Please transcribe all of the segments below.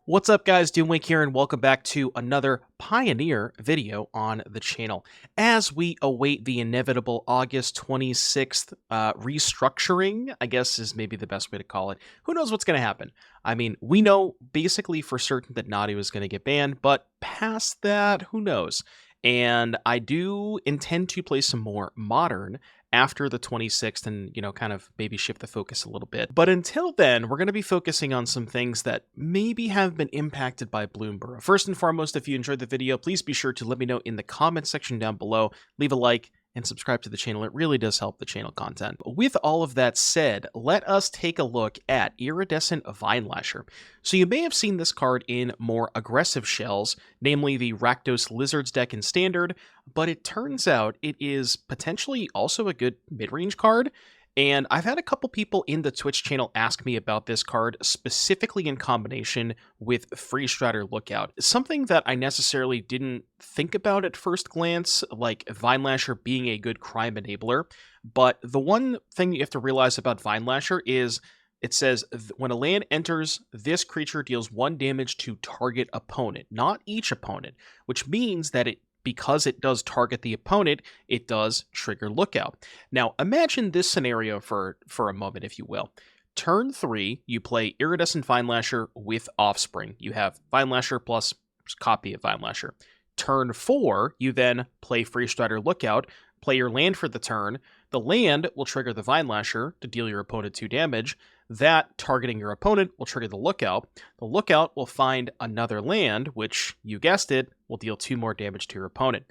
What's up guys, Doomwink here and welcome back to another Pioneer video on the channel. As we await the inevitable August 26th restructuring, I guess is maybe the best way to call it. Who knows what's going to happen? I mean, we know basically for certain that Naughty was going to get banned, but past that, who knows? And I do intend to play some more Modern after the 26th and, kind of maybe shift the focus a little bit. But until then, we're going to be focusing on some things that maybe have been impacted by Bloomberg. First and foremost, if you enjoyed the video, please be sure to let me know in the comment section down below. Leave a like and subscribe to the channel. It really does help the channel content. But with all of that said, let us take a look at Iridescent Vinelasher. So you may have seen this card in more aggressive shells, namely the Rakdos Lizards deck in Standard, but it turns out it is potentially also a good mid-range card. And I've had a couple people in the Twitch channel ask me about this card, specifically in combination with Freestrider Lookout. Something that I necessarily didn't think about at first glance, like Vinelasher being a good crime enabler. But the one thing you have to realize about Vinelasher is it says, when a land enters, this creature deals 1 damage to target opponent, not each opponent, which means that because it does target the opponent, it does trigger Lookout. Now, imagine this scenario for a moment, if you will. Turn 3, you play Iridescent Vinelasher with Offspring. You have Vinelasher plus copy of Vinelasher. Turn 4, you then play Freestrider Lookout, play your land for the turn. The land will trigger the Vinelasher to deal your opponent 2 damage. That, targeting your opponent, will trigger the Lookout. The Lookout will find another land, which, you guessed it, will deal 2 more damage to your opponent.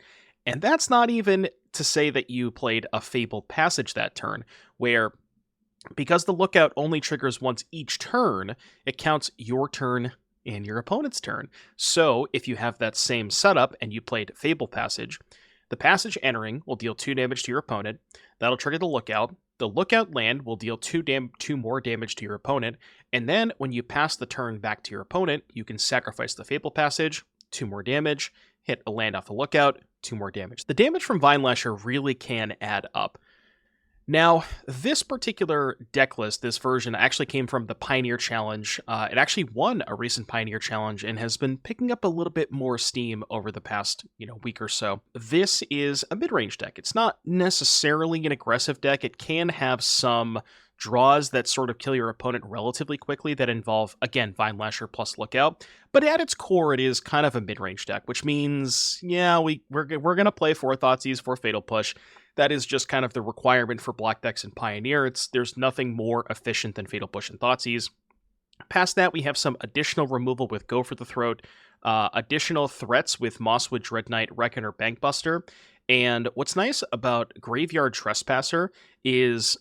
And that's not even to say that you played a Fabled Passage that turn, where, because the Lookout only triggers once each turn, it counts your turn and your opponent's turn. So, if you have that same setup and you played Fabled Passage, the Passage entering will deal 2 damage to your opponent. That'll trigger the Lookout. The Lookout land will deal 2 more damage to your opponent, and then when you pass the turn back to your opponent, you can sacrifice the Fabled Passage, 2 more damage, hit a land off the Lookout, 2 more damage. The damage from Vinelasher really can add up. Now, this particular deck list, this version, actually came from the Pioneer Challenge. It actually won a recent Pioneer Challenge and has been picking up a little bit more steam over the past, week or so. This is a mid-range deck. It's not necessarily an aggressive deck. It can have some draws that sort of kill your opponent relatively quickly that involve, again, Vinelasher plus Lookout. But at its core, it is kind of a mid-range deck, which means, yeah, we're going to play 4 Thoughtseize, 4 Fatal Push. That is just kind of the requirement for black decks in Pioneer. There's nothing more efficient than Fatal Push and Thoughtseize. Past that, we have some additional removal with Go for the Throat, additional threats with Mosswood Dreadknight, Reckoner Bankbuster. And what's nice about Graveyard Trespasser is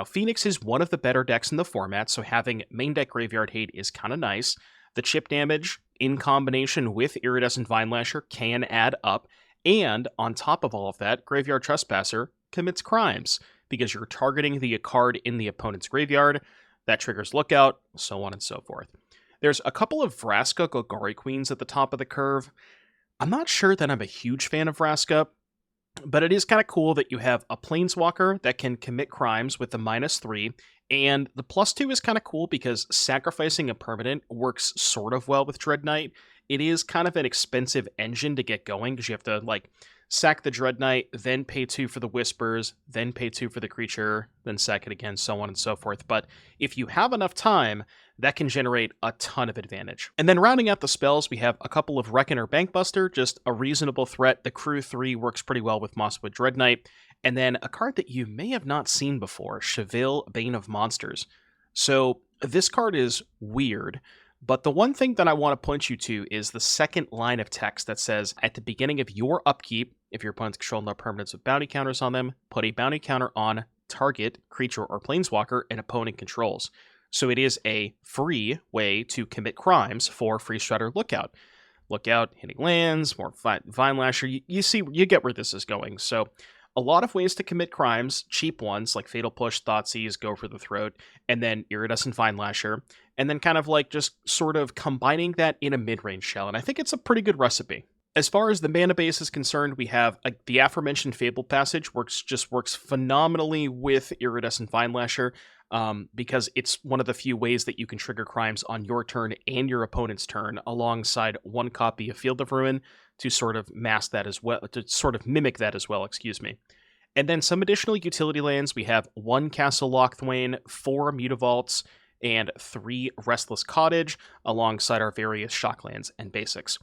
Phoenix is one of the better decks in the format, so having main deck Graveyard Hate is kind of nice. The chip damage in combination with Iridescent Vinelasher can add up. And on top of all of that, Graveyard Trespasser commits crimes because you're targeting the card in the opponent's graveyard. That triggers Lookout, so on and so forth. There's a couple of Vraska Golgari Queens at the top of the curve. I'm not sure that I'm a huge fan of Vraska, but it is kind of cool that you have a Planeswalker that can commit crimes with the -3, and the +2 is kind of cool because sacrificing a permanent works sort of well with Dreadknight. It is kind of an expensive engine to get going because you have to, sack the Dreadknight, then pay 2 for the Whispers, then pay 2 for the creature, then sack it again, so on and so forth. But if you have enough time, that can generate a ton of advantage. And then rounding out the spells, we have a couple of Reckoner Bankbuster, just a reasonable threat. The Crew 3 works pretty well with Mosswood Dreadknight. And then a card that you may have not seen before, Chevill, Bane of Monsters. So this card is weird. But the one thing that I want to point you to is the second line of text that says, at the beginning of your upkeep, if your opponents control no permanents with bounty counters on them, put a bounty counter on target, creature, or planeswalker an opponent controls. So it is a free way to commit crimes for Freestrider Lookout. Lookout, hitting lands, more Vinelasher, you get where this is going. So a lot of ways to commit crimes, cheap ones like Fatal Push, Thoughtseize, Go for the Throat, and then Iridescent Vinelasher, and then kind of just sort of combining that in a mid-range shell, and I think it's a pretty good recipe. As far as the mana base is concerned, we have the aforementioned Fabled Passage, works phenomenally with Iridescent Vinelasher. because it's one of the few ways that you can trigger crimes on your turn and your opponent's turn, alongside one copy of Field of Ruin to sort of mask that as well, to sort of mimic that as well, excuse me. And then some additional utility lands. We have 1 Castle Locthwain, 4 Mutavaults, and 3 Restless Cottage, alongside our various shocklands and basics.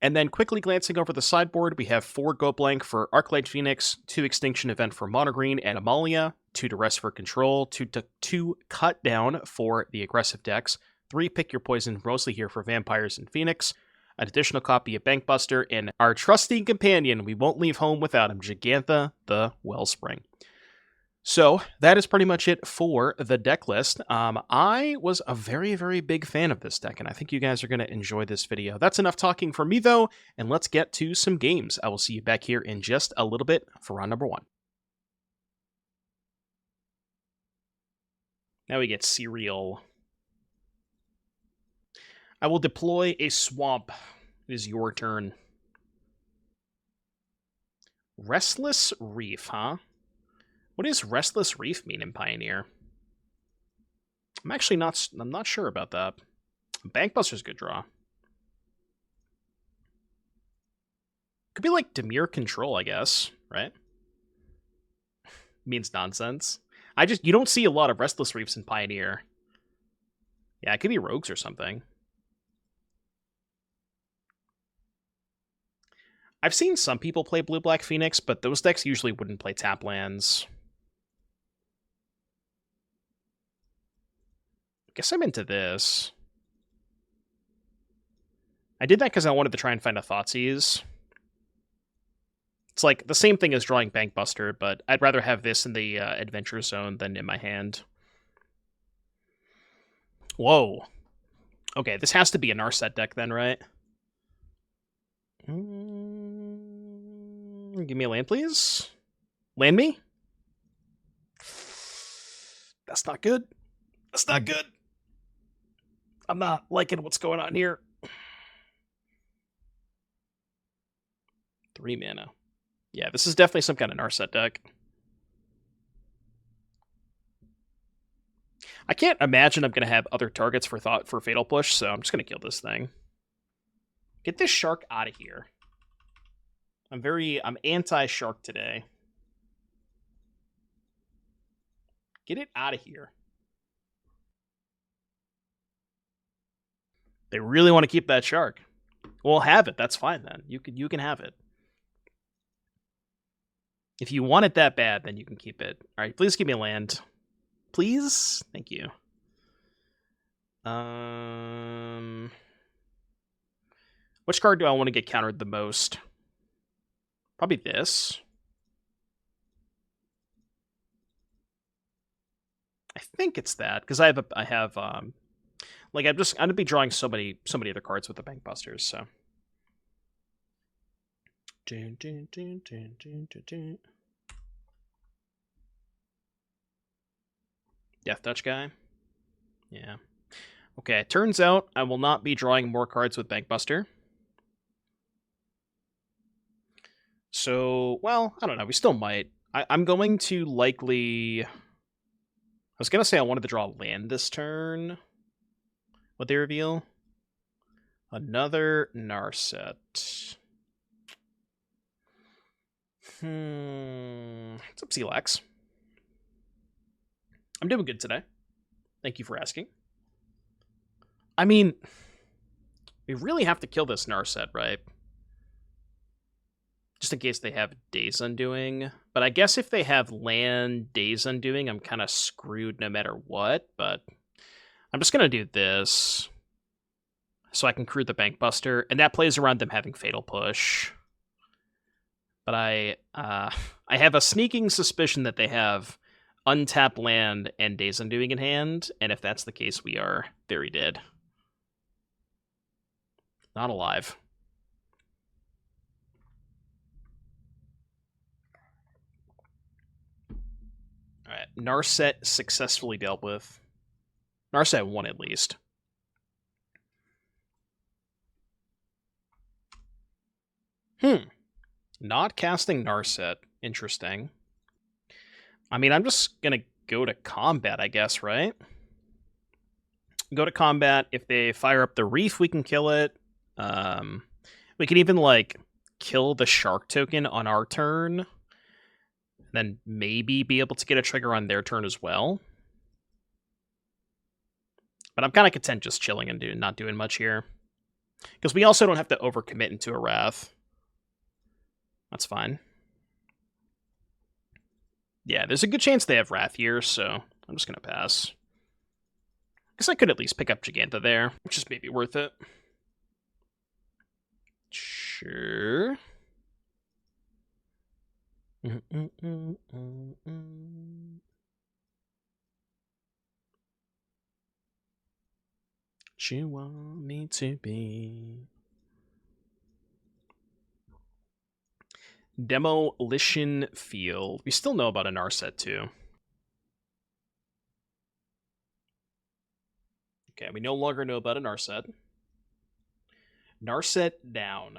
And then quickly glancing over the sideboard, we have 4 Go Blank for Arclight Phoenix, 2 Extinction Event for Mono Green and Amalia, 2 Duress for Control, 2 Cut Down for the aggressive decks, 3 Pick Your Poison, mostly here for Vampires and Phoenix, an additional copy of Bankbuster, and our trusty companion, we won't leave home without him, Jegantha the Wellspring. So that is pretty much it for the deck list. I was a very, very big fan of this deck, and I think you guys are going to enjoy this video. That's enough talking for me, though, and let's get to some games. I will see you back here in just a little bit for round number 1. Now we get Cereal. I will deploy a Swamp. It is your turn. Restless Reef, huh? What does Restless Reef mean in Pioneer? I'm not sure about that. Bankbuster's a good draw. Could be like Dimir Control, I guess, right? Means nonsense. You don't see a lot of Restless Reefs in Pioneer. Yeah, it could be Rogues or something. I've seen some people play Blue-Black Phoenix, but those decks usually wouldn't play tap lands. Guess I'm into this. I did that because I wanted to try and find a Thoughtseize. It's like the same thing as drawing Bankbuster, but I'd rather have this in the Adventure Zone than in my hand. Whoa. Okay, this has to be a Narset deck then, right? Give me a land, please. Land me? That's not good. That's not good. I'm not liking what's going on here. 3 mana. Yeah, this is definitely some kind of Narset deck. I can't imagine I'm going to have other targets for Fatal Push, so I'm just going to kill this thing. Get this shark out of here. I'm anti-shark today. Get it out of here. They really want to keep that shark. Well, have it. That's fine then. You can have it. If you want it that bad, then you can keep it. All right, please give me a land. Please? Thank you. Which card do I want to get countered the most? Probably this. I think it's that, because I'm gonna be drawing so many other cards with the Bankbusters, so. Death Touch guy. Yeah. Okay, turns out I will not be drawing more cards with Bankbuster. So, well, I don't know. We still might. I'm going to likely... I was going to say I wanted to draw land this turn. What they reveal? Another Narset. What's up, Celex? I'm doing good today. Thank you for asking. I mean, we really have to kill this Narset, right? Just in case they have Days Undoing. But I guess if they have land Days Undoing, I'm kind of screwed no matter what. But I'm just going to do this so I can crew the Bankbuster. And that plays around them having Fatal Push. But I have a sneaking suspicion that they have untapped land and Days Undoing in hand. And if that's the case, we are very dead. Not alive. Alright, Narset successfully dealt with. Narset won at least. Not casting Narset. Interesting. I mean, I'm just gonna go to combat, I guess, right? Go to combat. If they fire up the Reef, we can kill it. We can even, like, kill the Shark token on our turn. Then maybe be able to get a trigger on their turn as well. But I'm kind of content just chilling and not doing much here. Because we also don't have to overcommit into a Wrath. That's fine. Yeah, there's a good chance they have Wrath here, so I'm just going to pass. Guess I could at least pick up Jegantha there, which is maybe worth it. Sure. You want me to be Demolition Field. We still know about a Narset too. Okay, we no longer know about a Narset. Narset down.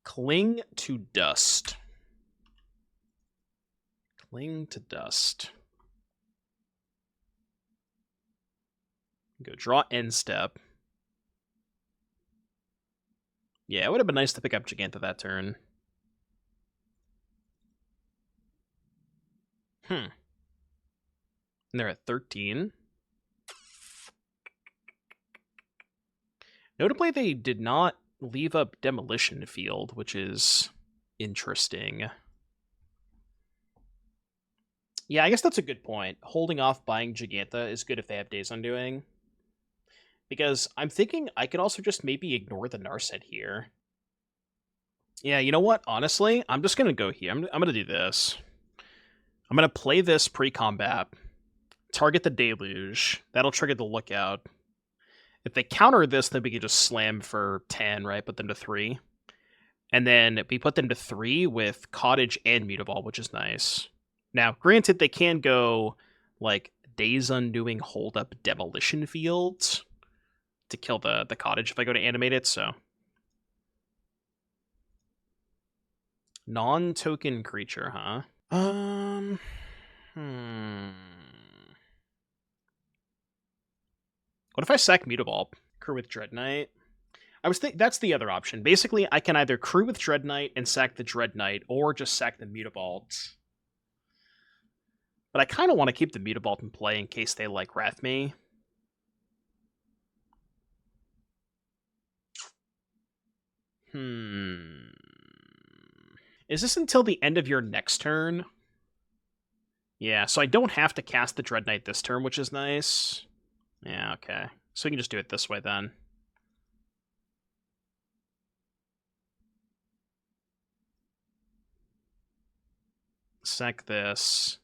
Cling to Dust. Cling to Dust. Go draw end step. Yeah, it would have been nice to pick up Jegantha that turn. And they're at 13. Notably, they did not leave up Demolition Field, which is interesting. Yeah, I guess that's a good point. Holding off buying Jegantha is good if they have Days Undoing. Because I'm thinking I could also just maybe ignore the Narset here. Yeah, you know what? Honestly, I'm just going to go here. I'm going to do this. I'm going to play this pre-combat. Target the Deluge. That'll trigger the Lookout. If they counter this, then we can just slam for 10, right? Put them to 3. And then we put them to 3 with Cottage and Mutavault, which is nice. Now, granted, they can go, like, Days Undoing Hold Up Demolition Fields to kill the Cottage if I go to animate it, so. Non-token creature, huh? What if I sack Mutavault? Crew with Dreadknight? That's the other option. Basically, I can either crew with Dreadknight and sack the Dreadknight, or just sack the Mutavault. But I kind of want to keep the Mutavault in play in case they, like, Wrath me. Is this until the end of your next turn? Yeah, so I don't have to cast the Dreadknight this turn, which is nice. Yeah, okay. So we can just do it this way then. Sack this.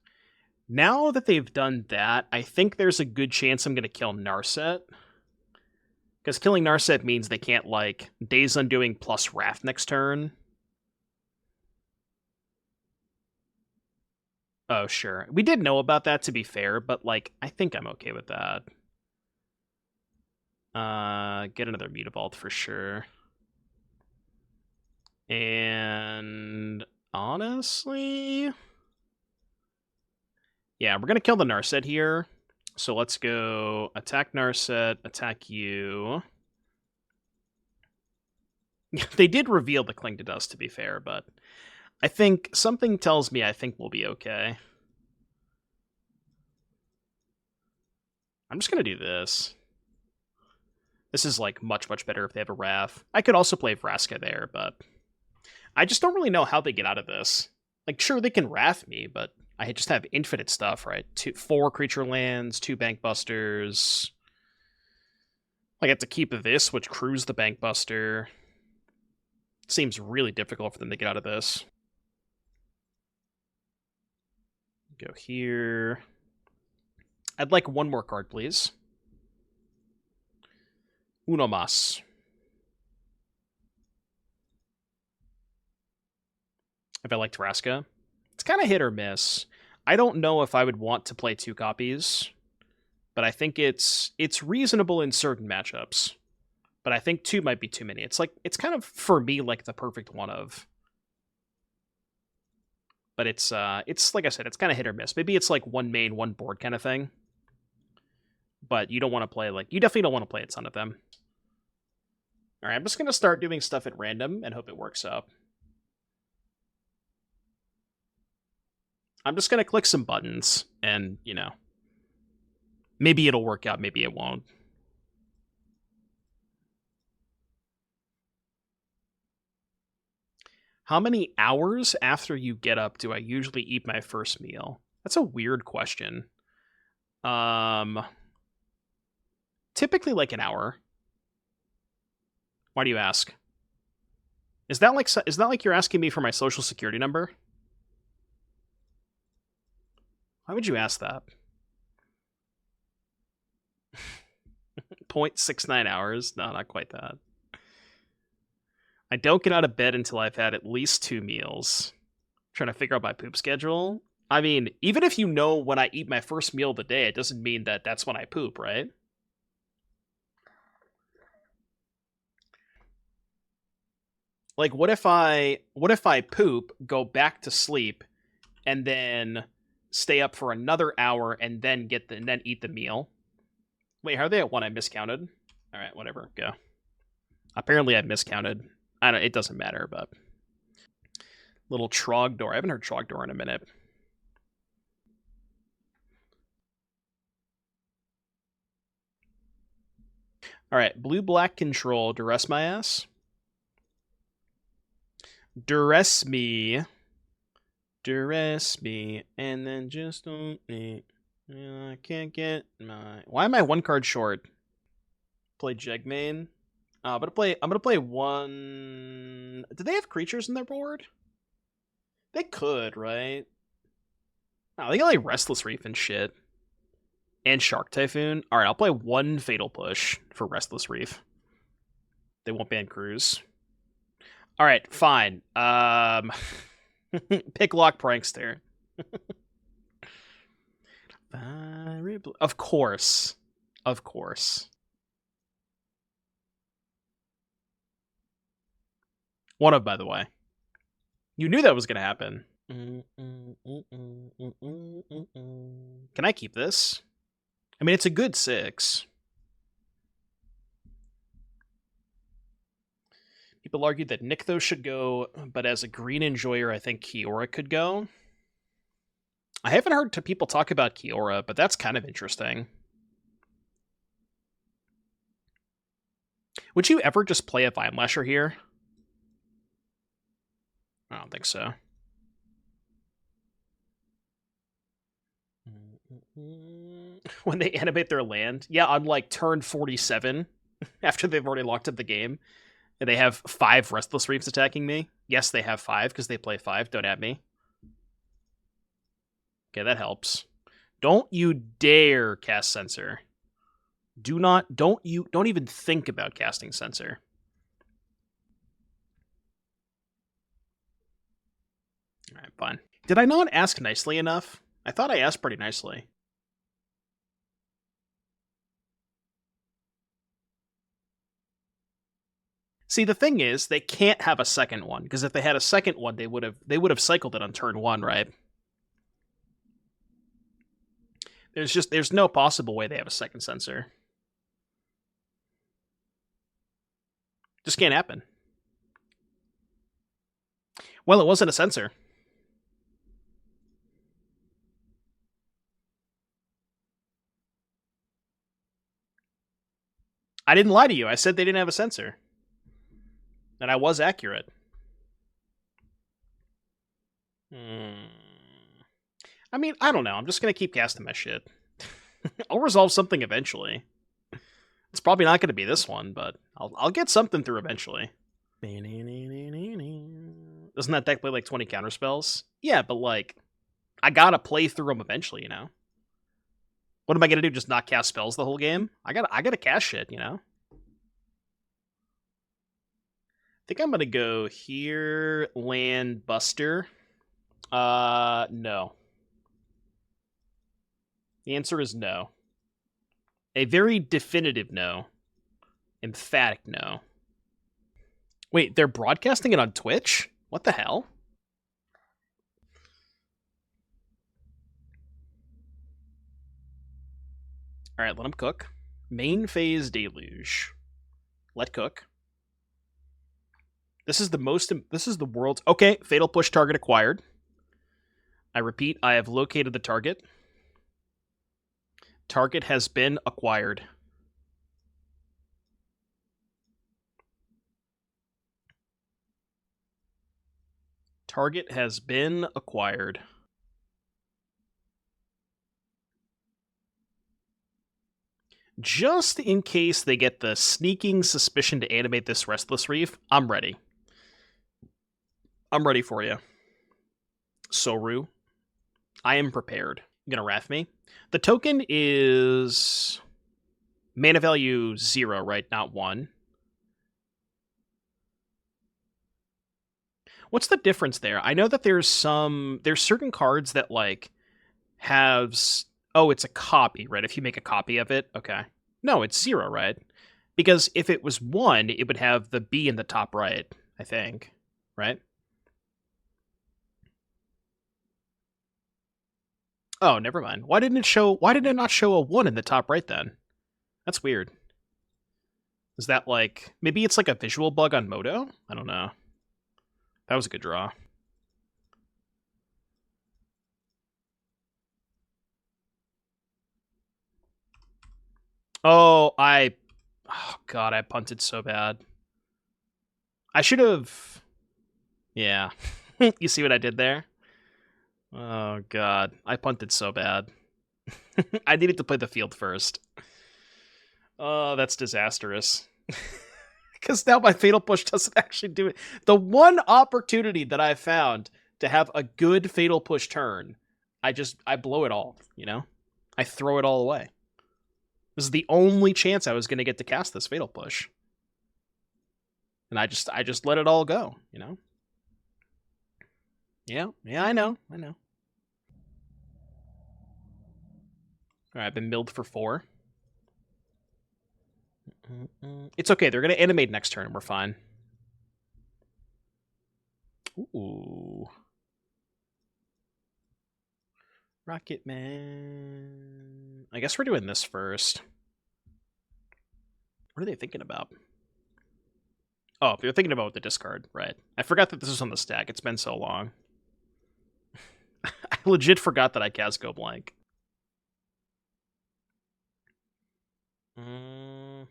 Now that they've done that, I think there's a good chance I'm going to kill Narset. Because killing Narset means they can't, like, Days Undoing plus Wrath next turn. Oh, sure. We did know about that, to be fair, but, like, I think I'm okay with that. Get another Mutavault for sure. And honestly, yeah, we're gonna kill the Narset here. So let's go attack Narset, attack you. They did reveal the Cling to Dust, to be fair, but I think something tells me I think we'll be okay. I'm just gonna do this. This is, like, much, much better if they have a Wrath. I could also play Vraska there, but I just don't really know how they get out of this. Like, sure, they can Wrath me, but I just have infinite stuff, right? 4 creature lands, 2 Bankbusters. I get to keep this, which crews the Bankbuster. Seems really difficult for them to get out of this. Go here. I'd like one more card, please. Uno mas. If I liked Vraska. It's kind of hit or miss. I don't know if I would want to play 2 copies, but I think it's reasonable in certain matchups. But I think 2 might be too many. It's like, it's kind of, for me, like the perfect one of. But it's like I said, it's kind of hit or miss. Maybe it's like 1 main, 1 board kind of thing. But you don't want to play, like, you definitely don't want to play a ton of them. Alright, I'm just going to start doing stuff at random and hope it works out. I'm just going to click some buttons and, you know, maybe it'll work out, maybe it won't. How many hours after you get up do I usually eat my first meal? That's a weird question. Typically like an hour. Why do you ask? Is that like you're asking me for my social security number? Why would you ask that? 0.69 hours? No, not quite that. I don't get out of bed until I've had at least 2 meals. I'm trying to figure out my poop schedule. I mean, even if you know when I eat my first meal of the day, it doesn't mean that that's when I poop, right? Like, what if I poop, go back to sleep, and then stay up for another hour and then eat the meal? Wait, how are they at 1? I miscounted. All right, whatever, go. Apparently, I miscounted. It doesn't matter, but little Trogdor. I haven't heard Trogdor in a minute. All right, blue-black control. Duress my ass. Duress me, and then just don't. I can't get my. Why am I 1 card short? Play Jegmain. I'm gonna play 1. Do they have creatures in their board? They could, right? Oh, they got like Restless Reef and shit. And Shark Typhoon. Alright, I'll play 1 Fatal Push for Restless Reef. They won't ban Cruise. Alright, fine. Picklock Prankster. Of course. Of course. 1 of, by the way. You knew that was going to happen. Can I keep this? I mean, it's a good 6. People argue that Nykthos should go, but as a green enjoyer, I think Kiora could go. I haven't heard people talk about Kiora, but that's kind of interesting. Would you ever just play a Vinelasher here? I don't think so. When they animate their land? Yeah, on like turn 47, after they've already locked up the game, and they have 5 Restless Reefs attacking me. Yes, they have 5, because they play 5. Don't at me. Okay, that helps. Don't you dare cast Censor. Don't even think about casting Censor. Alright, fine. Did I not ask nicely enough? I thought I asked pretty nicely. See, the thing is, they can't have a second one, because if they had a second one, they would have cycled it on turn 1, right? There's no possible way they have a second Censor. Just can't happen. Well, it wasn't a Censor. I didn't lie to you. I said they didn't have a Censor. And I was accurate. I mean, I don't know. I'm just going to keep casting my shit. I'll resolve something eventually. It's probably not going to be this one, but I'll get something through eventually. Doesn't that deck play like 20 counterspells? Yeah, but like, I gotta play through them eventually, you know? What am I gonna do? Just not cast spells the whole game? I gotta cast shit, you know? I think I'm gonna go here, land Buster. No. The answer is no. A very definitive no. Emphatic no. Wait, they're broadcasting it on Twitch? What the hell? Alright, let them cook. Main phase deluge. Let cook. This is the world's... Okay, fatal push target acquired. I repeat, I have located the target. Target has been acquired. Target has been acquired. Just in case they get the sneaking suspicion to animate this Restless Reef, I'm ready. I'm ready for you. Soru. I am prepared. You gonna wrath me? The token is mana value 0, right? Not 1. What's the difference there? I know that there's certain cards that like oh, it's a copy, right? If you make a copy of it, okay. No, it's 0, right? Because if it was 1, it would have the B in the top right, I think, right? Oh, never mind. Why did it not show a 1 in the top right then? That's weird. Is that like, maybe it's like a visual bug on Moto? I don't know. That was a good draw. Oh, God, I punted so bad. I should have... Yeah. You see what I did there? Oh, God. I punted so bad. I needed to play the field first. Oh, that's disastrous. Because now my Fatal Push doesn't actually do it. The one opportunity that I found to have a good Fatal Push turn, I blow it all, you know? I throw it all away. This is the only chance I was going to get to cast this Fatal Push. And I just let it all go, you know? Yeah, I know. Alright, I've been milled for 4. It's okay, they're going to animate next turn, we're fine. Ooh. Rocket Man. I guess we're doing this first. What are they thinking about? Oh, they're thinking about the discard, right. I forgot that this was on the stack. It's been so long. I legit forgot that I cast Go Blank. I'm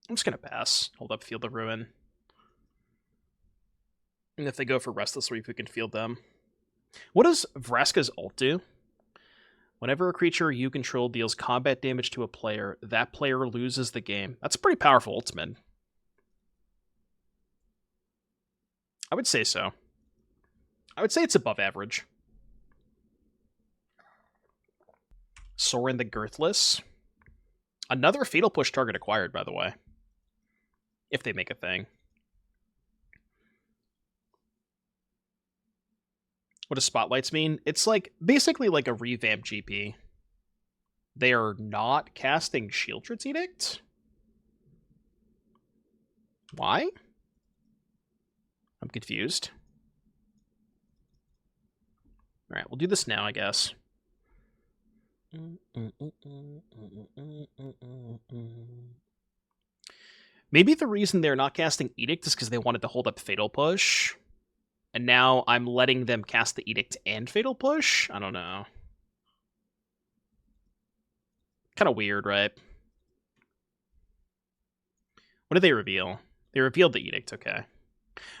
just going to pass. Hold up Field of Ruin. And if they go for Restless Reef, we can field them. What does Vraska's ult do? Whenever a creature you control deals combat damage to a player, that player loses the game. That's a pretty powerful ultimate. I would say so. I would say it's above average. Sorin the Girthless. Another Fatal Push target acquired, by the way. If they make a thing. What does Spotlights mean? It's like basically like a revamped GP. They are not casting Shieldred's Edict? Why? I'm confused. Alright, we'll do this now, I guess. Maybe the reason they're not casting Edict is because they wanted to hold up Fatal Push. And now I'm letting them cast the Edict and Fatal Push? I don't know. Kind of weird, right? What did they reveal? They revealed the Edict, okay.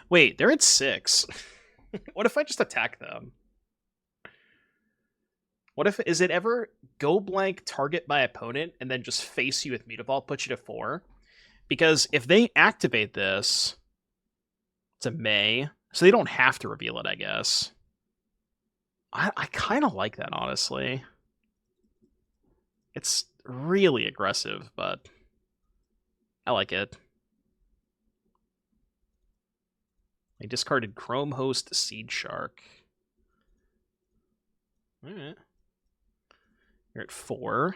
Wait, they're at 6. What if I just attack them? What if, is it ever go blank, target my opponent, and then just face you with Mutavault, put you to 4? Because if they activate this, it's a May, so they don't have to reveal it, I guess. I kind of like that, honestly. It's really aggressive, but I like it. I discarded Chrome Host Seed Shark. Alright. You're at 4.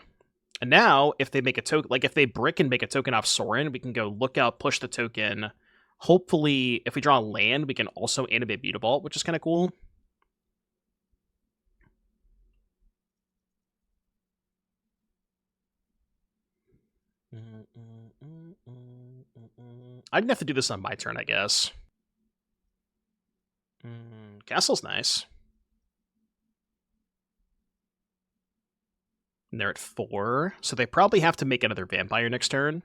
And now, if they make a token, like if they brick and make a token off Sorin, we can go Lookout, push the token. Hopefully, if we draw land, we can also animate Mutavault, which is kind of cool. I didn't have to do this on my turn, I guess. Castle's nice. And they're at 4, so they probably have to make another vampire next turn.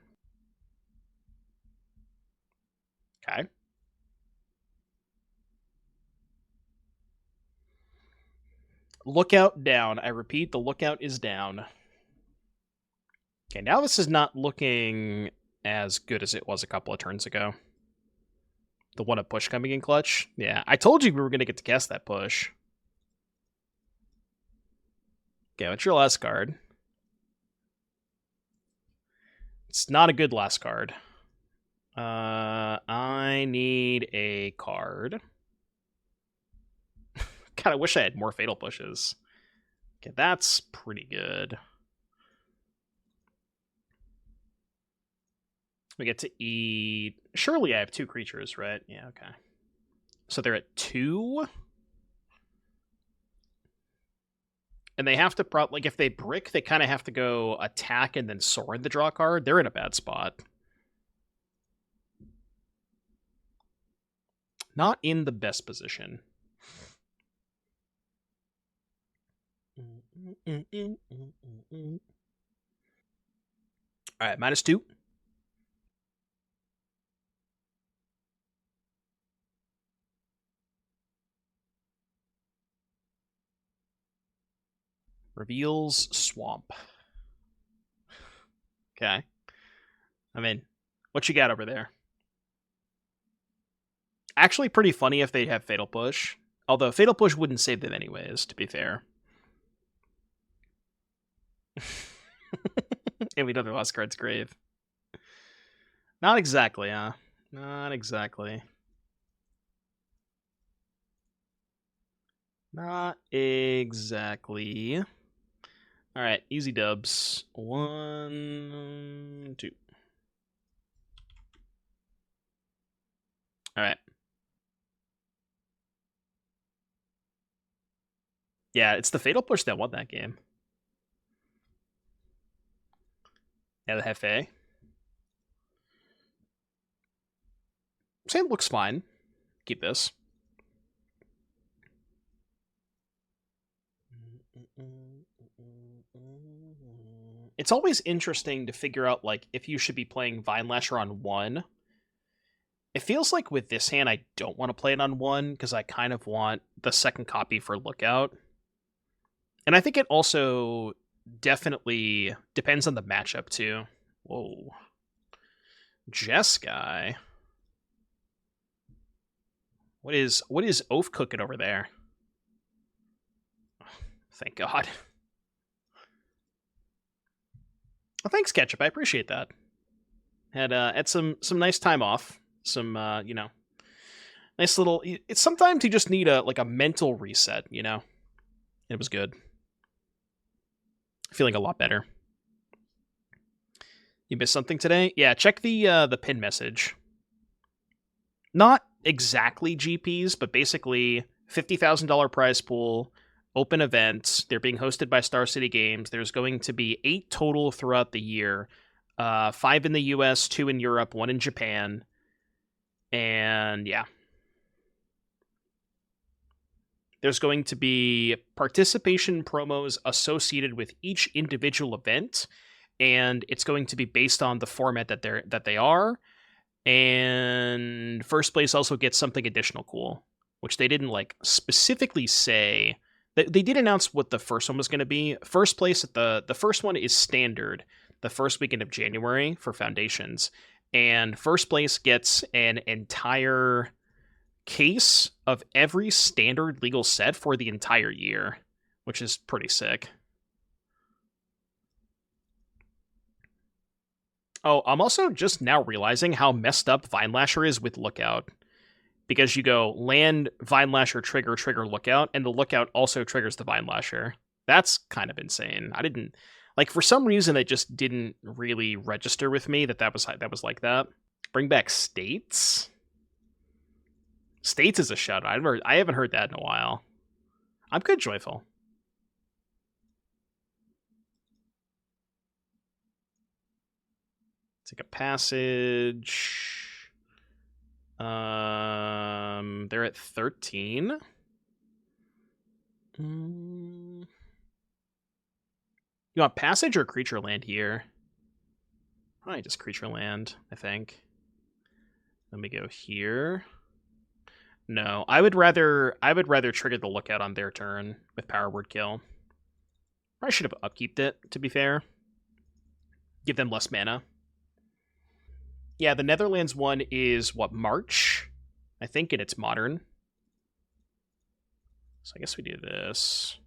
Okay. Lookout down. I repeat, the lookout is down. Okay, now this is not looking as good as it was a couple of turns ago. The one up push coming in clutch. Yeah, I told you we were going to get to cast that push. Okay, what's your last card? It's not a good last card. I need a card. God, I wish I had more Fatal Pushes. Okay, that's pretty good. We get to eat... Surely I have 2 creatures, right? Yeah, okay. So they're at 2? And they have to... like, if they brick, they kind of have to go attack and then Sorin the draw card. They're in a bad spot. Not in the best position. Alright, -2. Reveals Swamp. Okay. I mean, what you got over there? Actually pretty funny if they have Fatal Push. Although Fatal Push wouldn't save them anyways, to be fair. And we know the last card's Grave. Not exactly, huh? Not exactly. Not exactly. Alright, easy dubs. 1, 2. Alright. Yeah, it's the Fatal Push that won that game. Yeah, the Hefe. Say it looks fine. Keep this. It's always interesting to figure out, like, if you should be playing Vinelasher on 1. It feels like with this hand, I don't want to play it on 1, because I kind of want the second copy for Lookout. And I think it also definitely depends on the matchup, too. Whoa. Jeskai. What is Oath cooking over there? Thank God. Well, thanks, Ketchup. I appreciate that. Had some nice time off. Some you know, nice little. It's sometimes you just need a mental reset. You know, it was good. Feeling a lot better. You missed something today? Yeah, check the pin message. Not exactly GPs, but basically $50,000 prize pool. Open events. They're being hosted by Star City Games. There's going to be 8 total throughout the year. 5 in the US, 2 in Europe, 1 in Japan. And yeah. There's going to be participation promos associated with each individual event, and it's going to be based on the format that they are. And first place also gets something additional cool, which they didn't specifically say. They did announce what the first one was going to be. First place at the first one is standard, the first weekend of January for Foundations. And first place gets an entire case of every standard legal set for the entire year, which is pretty sick. Oh, I'm also just now realizing how messed up Vinelasher is with Lookout. Because you go land, Vinelasher, trigger, Lookout, and the Lookout also triggers the Vinelasher. That's kind of insane. I didn't... Like, for some reason, it just didn't really register with me that was like that. Bring back States? States is a shout. I haven't heard that in a while. I'm good, Joyful. Take a passage. They're at 13. You want passage or creature land here? Probably just creature land, I think. Let me go here. No, I would rather trigger the Lookout on their turn with Power Word Kill. I should have upkeeped it, to be fair. Give them less mana. Yeah, the Netherlands one is, what, March? I think, and it's modern. So I guess we do this.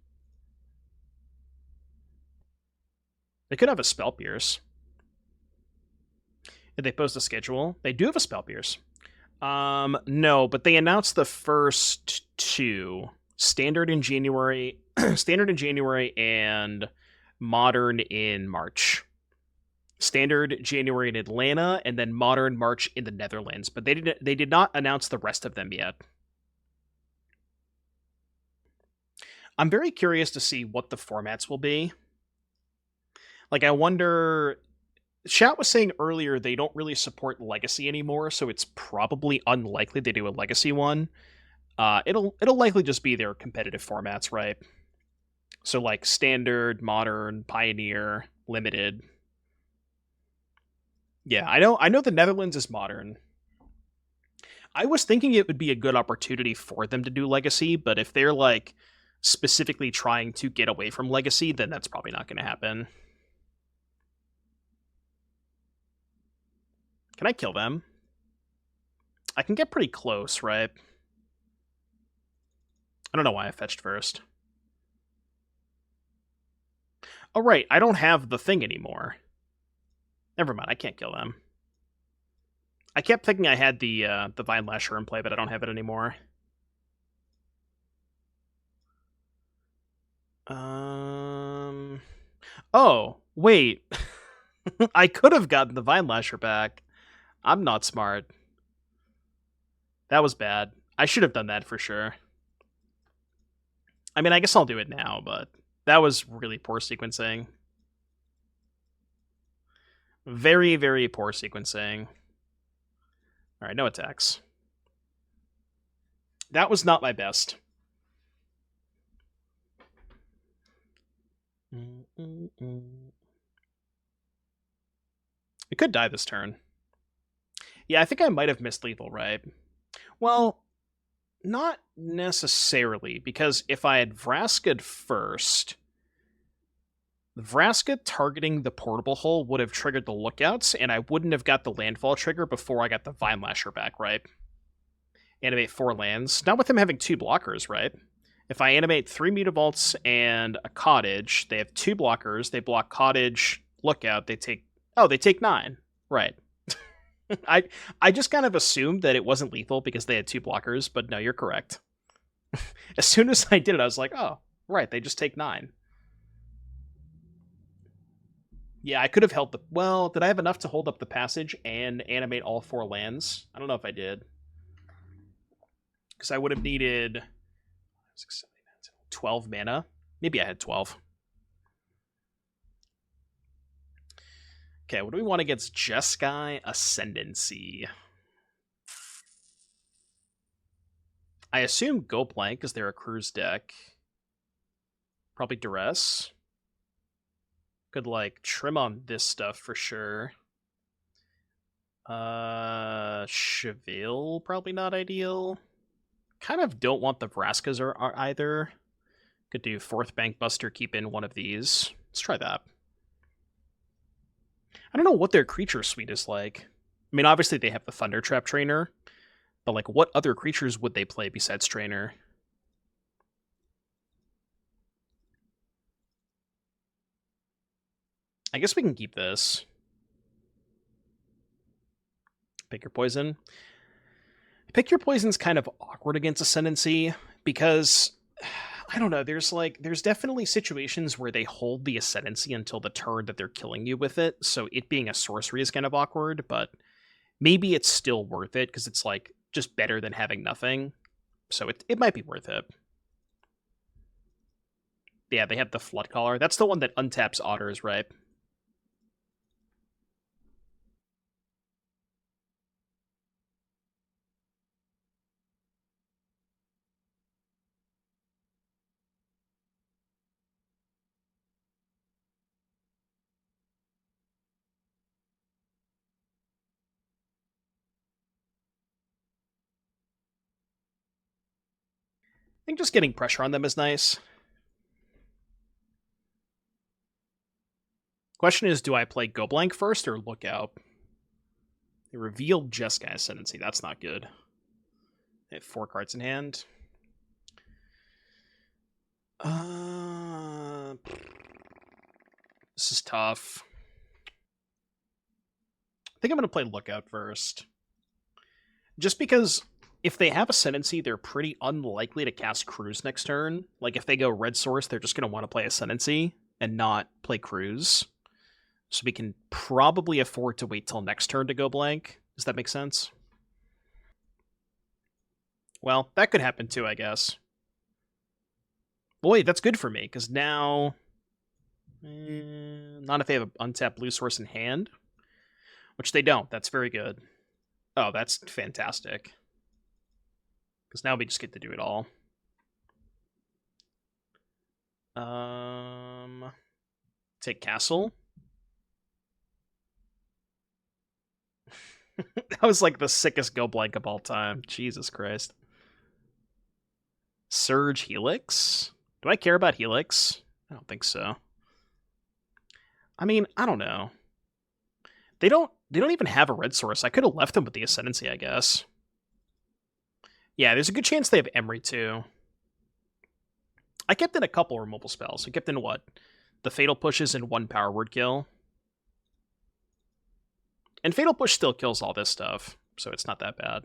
They could have a Spell Pierce. Did they post a schedule? They do have a Spell Pierce. No, but they announced the first two. Standard in January, and Modern in March. Standard January in Atlanta, and then Modern March in the Netherlands. But they did not announce the rest of them yet. I'm very curious to see what the formats will be. Like, I wonder... Chat was saying earlier they don't really support Legacy anymore, so it's probably unlikely they do a Legacy one. It'll likely just be their competitive formats, right? So, like, Standard, Modern, Pioneer, Limited... Yeah, I know the Netherlands is Modern. I was thinking it would be a good opportunity for them to do Legacy, but if they're, like, specifically trying to get away from Legacy, then that's probably not going to happen. Can I kill them? I can get pretty close, right? I don't know why I fetched first. Oh, right, I don't have the thing anymore. Never mind, I can't kill them. I kept thinking I had the Vinelasher in play, but I don't have it anymore. Oh, wait. I could have gotten the Vinelasher back. I'm not smart. That was bad. I should have done that for sure. I mean, I guess I'll do it now, but that was really poor sequencing. Very, very poor sequencing. Alright, no attacks. That was not my best. It could die this turn. Yeah, I think I might have missed lethal, right? Well, not necessarily, because if I had Vraska'd first, Vraska targeting the portable hole would have triggered the Lookouts, and I wouldn't have got the landfall trigger before I got the Vinelasher back, right? Animate 4 lands. Not with them having 2 blockers, right? If I animate 3 Mutavaults and a Cottage, they have 2 blockers. They block Cottage, Lookout. They take 9. Right. I just kind of assumed that it wasn't lethal because they had 2 blockers, but no, you're correct. As soon as I did it, I was like, oh, right, they just take 9. Yeah, I could have held the... Well, did I have enough to hold up the passage and animate all 4 lands? I don't know if I did. Because I would have needed 12 mana. Maybe I had 12. Okay, what do we want against Jeskai Ascendancy? I assume Go Blank because they're a cruise deck. Probably Duress. Could, like, trim on this stuff for sure. Chevill, probably not ideal. Kind of don't want the Vraskas either. Could do 4th Bankbuster, keep in one of these. Let's try that. I don't know what their creature suite is like. I mean, obviously they have the Thunder Trap Trainer, but, like, what other creatures would they play besides Trainer? I guess we can keep this. Pick your poison. Pick your poison's kind of awkward against Ascendancy, because I don't know. There's definitely situations where they hold the Ascendancy until the turn that they're killing you with it. So it being a sorcery is kind of awkward, but maybe it's still worth it because it's like just better than having nothing. So it might be worth it. Yeah, they have the Flood Caller. That's the one that untaps otters, right? I think just getting pressure on them is nice. Question is, do I play Go Blank first or Lookout? They revealed Jeskai Ascendancy. That's not good. They have 4 cards in hand. This is tough. I think I'm going to play Lookout first. Just because if they have Ascendancy, they're pretty unlikely to cast Cruise next turn. Like, if they go Red Source, they're just going to want to play Ascendancy and not play Cruise. So we can probably afford to wait till next turn to go blank. Does that make sense? Well, that could happen too, I guess. Boy, that's good for me, because now... not if they have an untapped blue source in hand. Which they don't. That's very good. Oh, that's fantastic. Because now we just get to do it all. Take Castle. That was like the sickest go blank of all time. Jesus Christ. Surge Helix? Do I care about Helix? I don't think so. I mean, I don't know. They don't even have a red source. I could have left them with the Ascendancy, I guess. Yeah, there's a good chance they have Emery too. I kept in a couple removal spells. I kept in what? The Fatal Pushes and 1 Power Word Kill. And Fatal Push still kills all this stuff, so it's not that bad.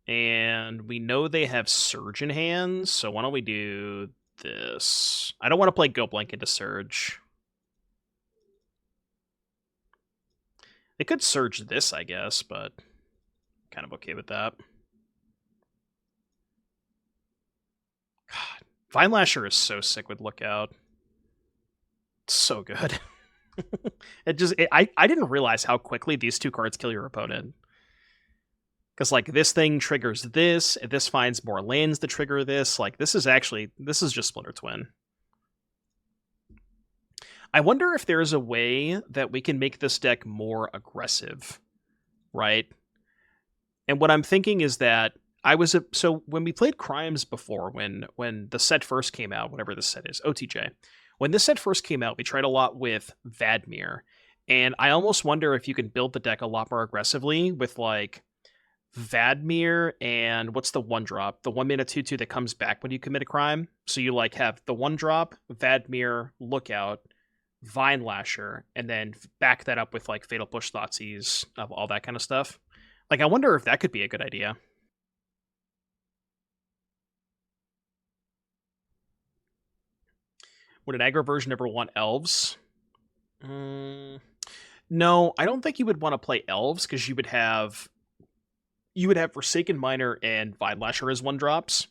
And we know they have Surge in hand, so why don't we do this? I don't want to play Go Blank into Surge. They could Surge this, I guess, but I'm kind of okay with that. God, Vinelasher is so sick with Lookout. It's so good. I didn't realize how quickly these 2 cards kill your opponent. Because, like, this thing triggers this, and this finds more lands to trigger this. Like, this is just Splinter Twin. I wonder if there's a way that we can make this deck more aggressive, right? And what I'm thinking is that so when we played Crimes before, when the set first came out, whatever the set is, OTJ, when this set first came out, we tried a lot with Vadmir, and I almost wonder if you can build the deck a lot more aggressively with, like, Vadmir and what's the 1-drop? The 1-mana 2/2 that comes back when you commit a crime. So you, like, have the 1-drop, Vadmir, Lookout, Vinelasher, and then back that up with, like, Fatal Push, Thoughtseize, all that kind of stuff. Like, I wonder if that could be a good idea. Would an aggro version ever want elves? No, I don't think you would want to play elves, because you would have Forsaken Miner and Vinelasher as 1-drops.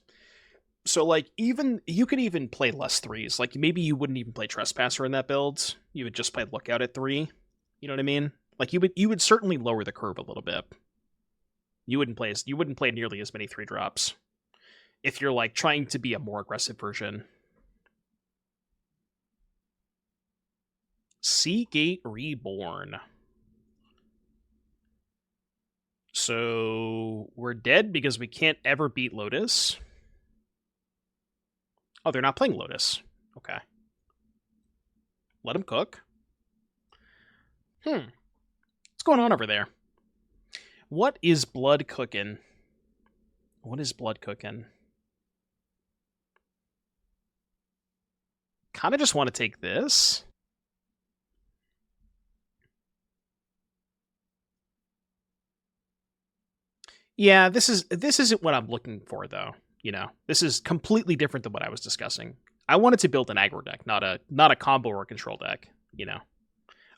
So, like, you could even play less 3s. Like, maybe you wouldn't even play Trespasser in that build. You would just play Lookout at 3. You know what I mean? Like, you would certainly lower the curve a little bit. You wouldn't play nearly as many 3-drops if you're, like, trying to be a more aggressive version. Seagate Reborn. So we're dead because we can't ever beat Lotus. Oh, they're not playing Lotus. Okay. Let them cook. What's going on over there? What is blood cooking? What is blood cooking? Kind of just want to take this. Yeah, this isn't what I'm looking for, though. You know, this is completely different than what I was discussing. I wanted to build an aggro deck, not a combo or control deck, you know.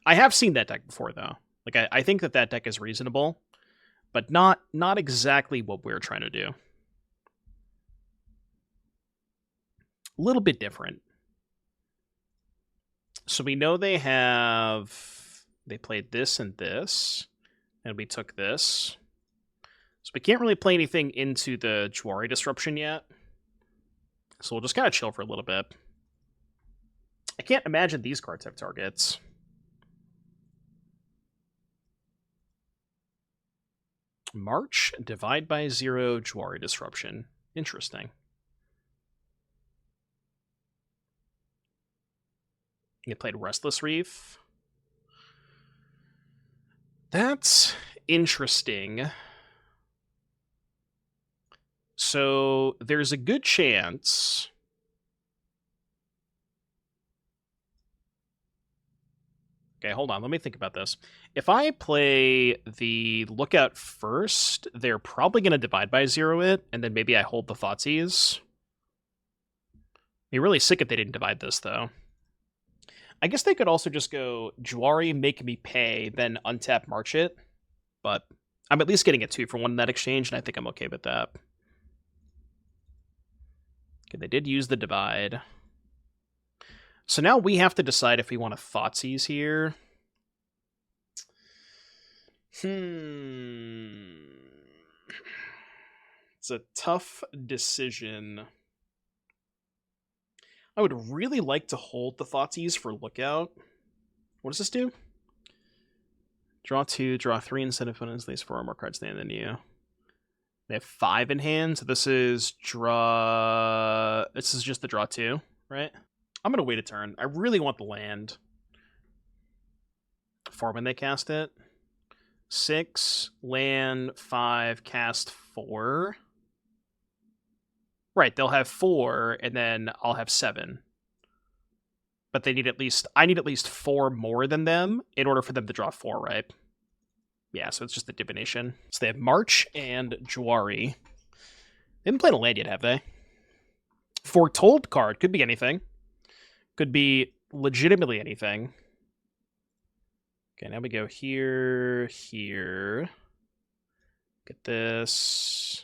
I have seen that deck before, though. Like, I think that deck is reasonable, but not exactly what we're trying to do. A little bit different. So we know they played this and this, and we took this. So we can't really play anything into the Jwari Disruption yet. So we'll just kind of chill for a little bit. I can't imagine these cards have targets. March, divide by 0, Jwari Disruption. Interesting. You played Restless Reef. That's interesting. So there's a good chance... Okay, hold on. Let me think about this. If I play the Lookout first, they're probably going to divide by 0 it, and then maybe I hold the Thoughtseize. I'd be really sick if they didn't divide this, though. I guess they could also just go Jwari, make me pay, then untap March it. But I'm at least getting a 2-for-1 in that exchange, and I think I'm okay with that. Okay, they did use the divide. So now we have to decide if we want to Thoughtseize here. It's a tough decision. I would really like to hold the Thoughtseize for Lookout. What does this do? Draw 2, draw 3 instead of opponents. Least 4 more cards than you. They have 5 in hand, so this is draw... This is just the draw 2, right? I'm going to wait a turn. I really want the land. 4 when they cast it. 6, land, 5, cast 4. Right, they'll have 4, and then I'll have 7. But they need at least... I need at least 4 more than them in order for them to draw 4, right? Yeah, so it's just the divination. So they have March and Jwari. They haven't played a land yet, have they? Foretold card. Could be anything. Could be legitimately anything. Okay, now we go here, here. Get this.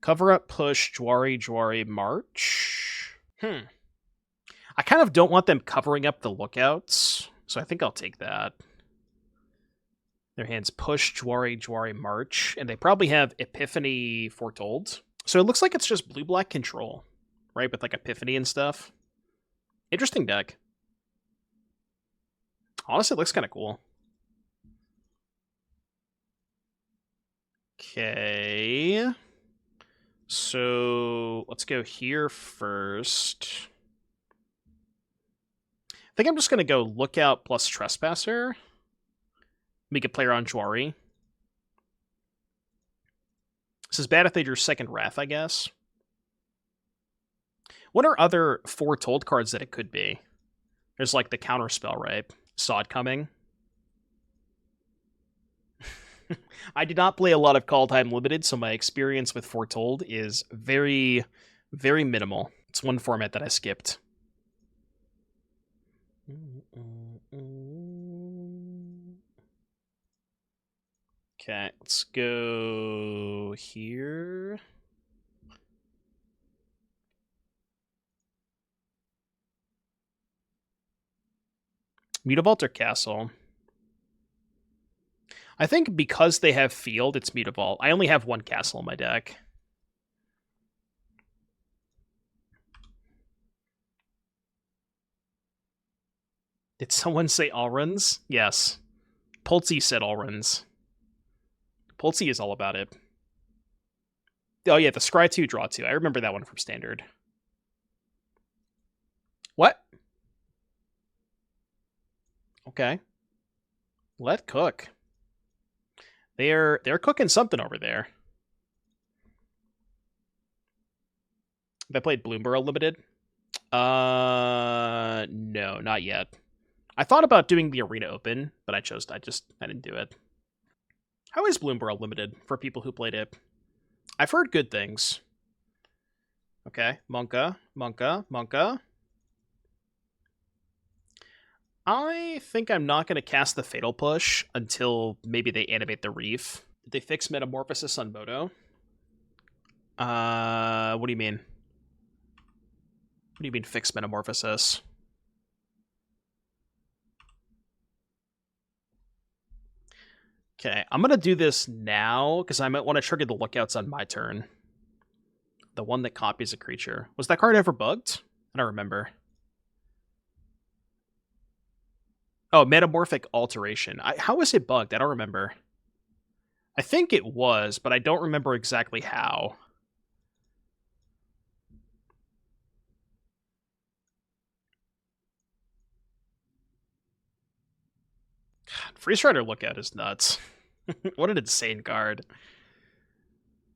Cover up, push, Jwari, Jwari, March. I kind of don't want them covering up the Lookouts, so I think I'll take that. Their hands push, Jwari, Jwari, March, and they probably have Epiphany Foretold. So it looks like it's just blue-black control, right, with like Epiphany and stuff. Interesting deck. Honestly, it looks kind of cool. Okay. So let's go here first. I think I'm just going to go Lookout plus Trespasser. Make a player on Jwari. This is bad if they drew second Wrath, I guess. What are other foretold cards that it could be? There's like the counterspell, right? Saw it coming. I did not play a lot of Call Time Limited, so my experience with Foretold is very, very minimal. It's one format that I skipped. Okay, let's go here. Mutavault or Castle? I think because they have Field, it's Mutavault. I only have 1 Castle in my deck. Did someone say all runs? Yes. Pultsy said all runs. Pultsy is all about it. Oh yeah, the Scry 2, Draw 2. I remember that one from Standard. What? Okay. Let cook. They're cooking something over there. Have I played Bloomberg Limited? No, not yet. I thought about doing the Arena Open, but I didn't do it. How is Bloomberg Limited for people who played it? I've heard good things. Okay, Monka, Monka, Monka. I think I'm not going to cast the Fatal Push until maybe they animate the Reef. Did they fix Metamorphosis on Moto? What do you mean? What do you mean fix Metamorphosis? Okay, I'm going to do this now, because I might want to trigger the Lookouts on my turn. The one that copies a creature. Was that card ever bugged? I don't remember. Oh, Metamorphic Alteration. How was it bugged? I don't remember. I think it was, but I don't remember exactly how. God, Freestrider Lookout is nuts. What an insane card.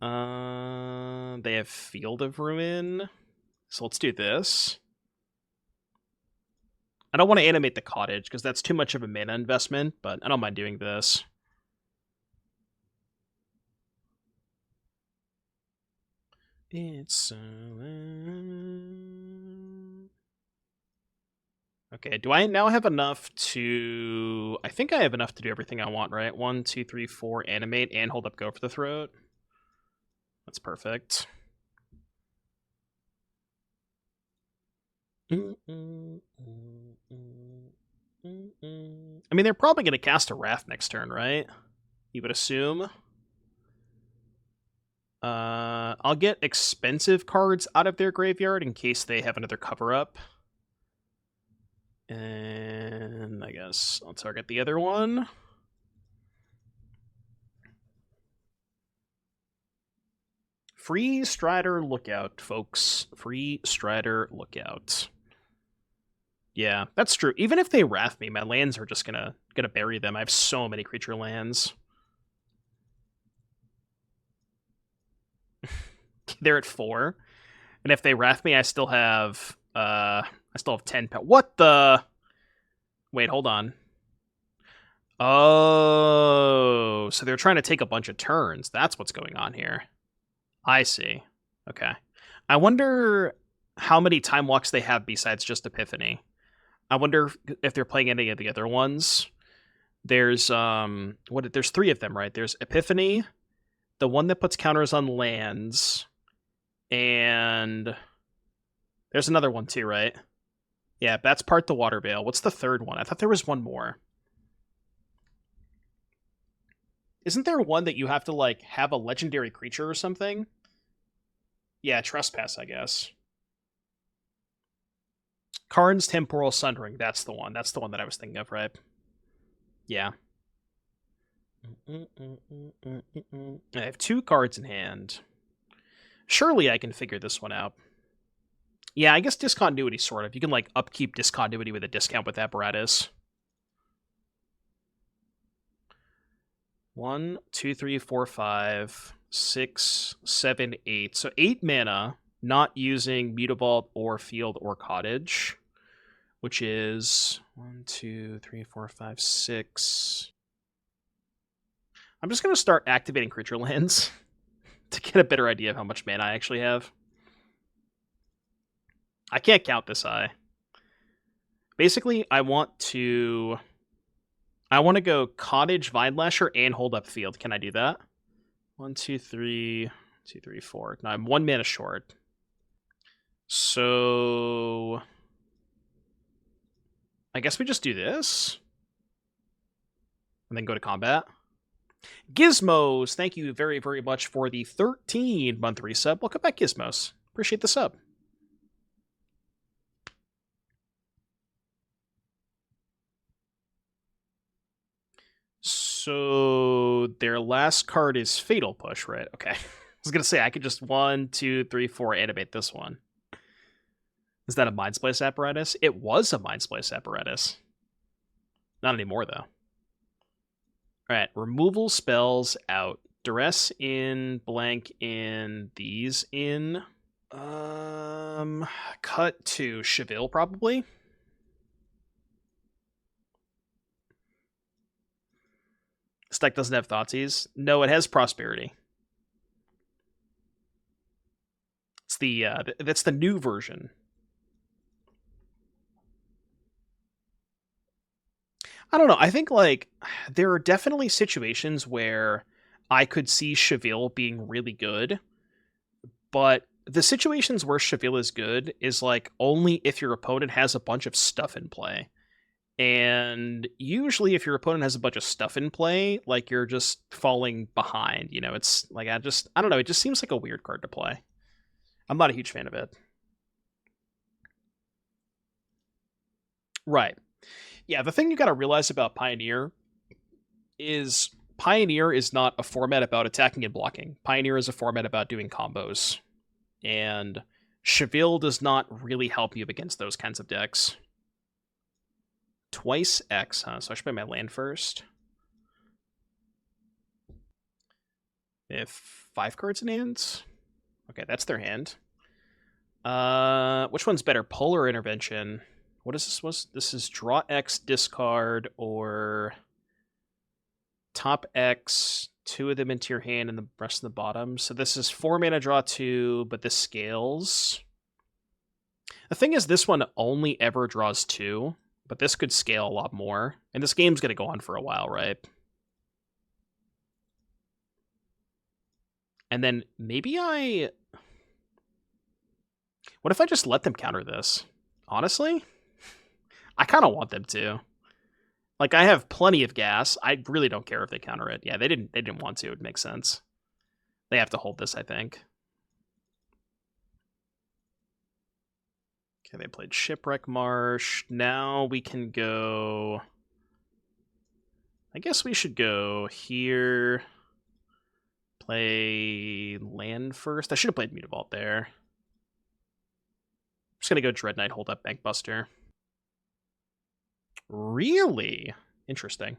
They have Field of Ruin. So let's do this. I don't want to animate the cottage, because that's too much of a mana investment, but I don't mind doing this. It's okay, do I now have enough to... I think I have enough to do everything I want, right? 1, 2, 3, 4, animate, and hold up Go for the Throat. That's perfect. I mean, they're probably going to cast a Wrath next turn, right? You would assume. I'll get expensive cards out of their graveyard in case they have another cover-up. And I guess I'll target the other one. Freestrider Lookout, folks. Freestrider Lookout. Yeah, that's true. Even if they Wrath me, my lands are just gonna bury them. I have so many creature lands. They're at 4. And if they Wrath me, I still have 10 power. What the? Wait, hold on. Oh, so they're trying to take a bunch of turns. That's what's going on here. I see. Okay. I wonder how many time walks they have besides just Epiphany. I wonder if they're playing any of the other ones. There's there's 3 of them, right? There's Epiphany, the one that puts counters on lands, and there's another one too, right? Yeah, that's part the Water Veil. What's the third one? I thought there was one more. Isn't there one that you have to, like, have a legendary creature or something? Yeah, Trespass, I guess. Karn's Temporal Sundering. That's the one. That's the one that I was thinking of, right? Yeah. I have 2 cards in hand. Surely I can figure this one out. Yeah, I guess Discontinuity, sort of. You can, like, upkeep Discontinuity with a discount with Apparatus. 1, 2, 3, 4, 5, 6, 7, 8. So 8 mana, not using Mutavault or Field or Cottage, which is 1, 2, 3, 4, 5, 6. I'm just going to start activating creature lands to get a better idea of how much mana I actually have. I can't count this high. Basically, I want to go Cottage, Vinelasher, and hold up Field. Can I do that? 1, 2, 3, 2, 3, 4. No, I'm 1 mana short. So I guess we just do this. And then go to combat. Gizmos, thank you very, very much for the 13-month resub. Welcome back, Gizmos. Appreciate the sub. So their last card is Fatal Push, right? Okay. I was going to say, I could just 1, 2, 3, 4 animate this one. Is that a Mind Splice Apparatus? It was a Mind Splice Apparatus. Not anymore, though. Alright, removal spells out. Duress in, blank in, these in. Cut to Chevill, probably. This deck doesn't have Thoughtseize. No, it has Prosperity. It's that's the new version. I don't know. I think like there are definitely situations where I could see Chevill being really good, but the situations where Chevill is good is like only if your opponent has a bunch of stuff in play. And usually if your opponent has a bunch of stuff in play, like you're just falling behind, you know, it's like I don't know, it just seems like a weird card to play. I'm not a huge fan of it. Right. Yeah, the thing you got to realize about Pioneer is not a format about attacking and blocking. Pioneer is a format about doing combos. And Chevill does not really help you against those kinds of decks. Twice X, huh? So I should play my land first. If 5 cards in hand? Okay, that's their hand. Which one's better, pull or intervention? What is this? This is draw X, discard, or top X, 2 of them into your hand and the rest in the bottom. So this is 4 mana, draw 2, but this scales. The thing is, this one only ever draws 2, but this could scale a lot more. And this game's going to go on for a while, right? And then maybe what if I just let them counter this? Honestly? I kind of want them to. Like, I have plenty of gas. I really don't care if they counter it. Yeah, they didn't want to. It makes sense. They have to hold this, I think. Okay, they played Shipwreck Marsh. Now we can go... I guess we should go here. Play land first. I should have played Mutavault there. I'm just going to go Dreadknight, hold up Bankbuster. Really? Interesting.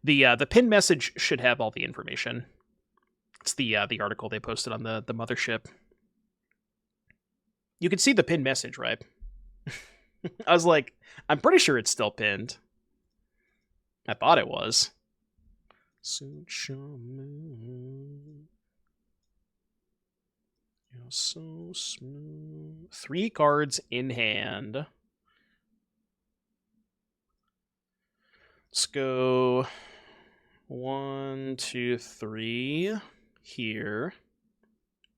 The pin message should have all the information. It's the article they posted on the mothership. You can see the pin message, right? I was like, I'm pretty sure it's still pinned. I thought it was. Such a moon. You're so smooth. 3 cards in hand. Let's go 1, 2, 3 here.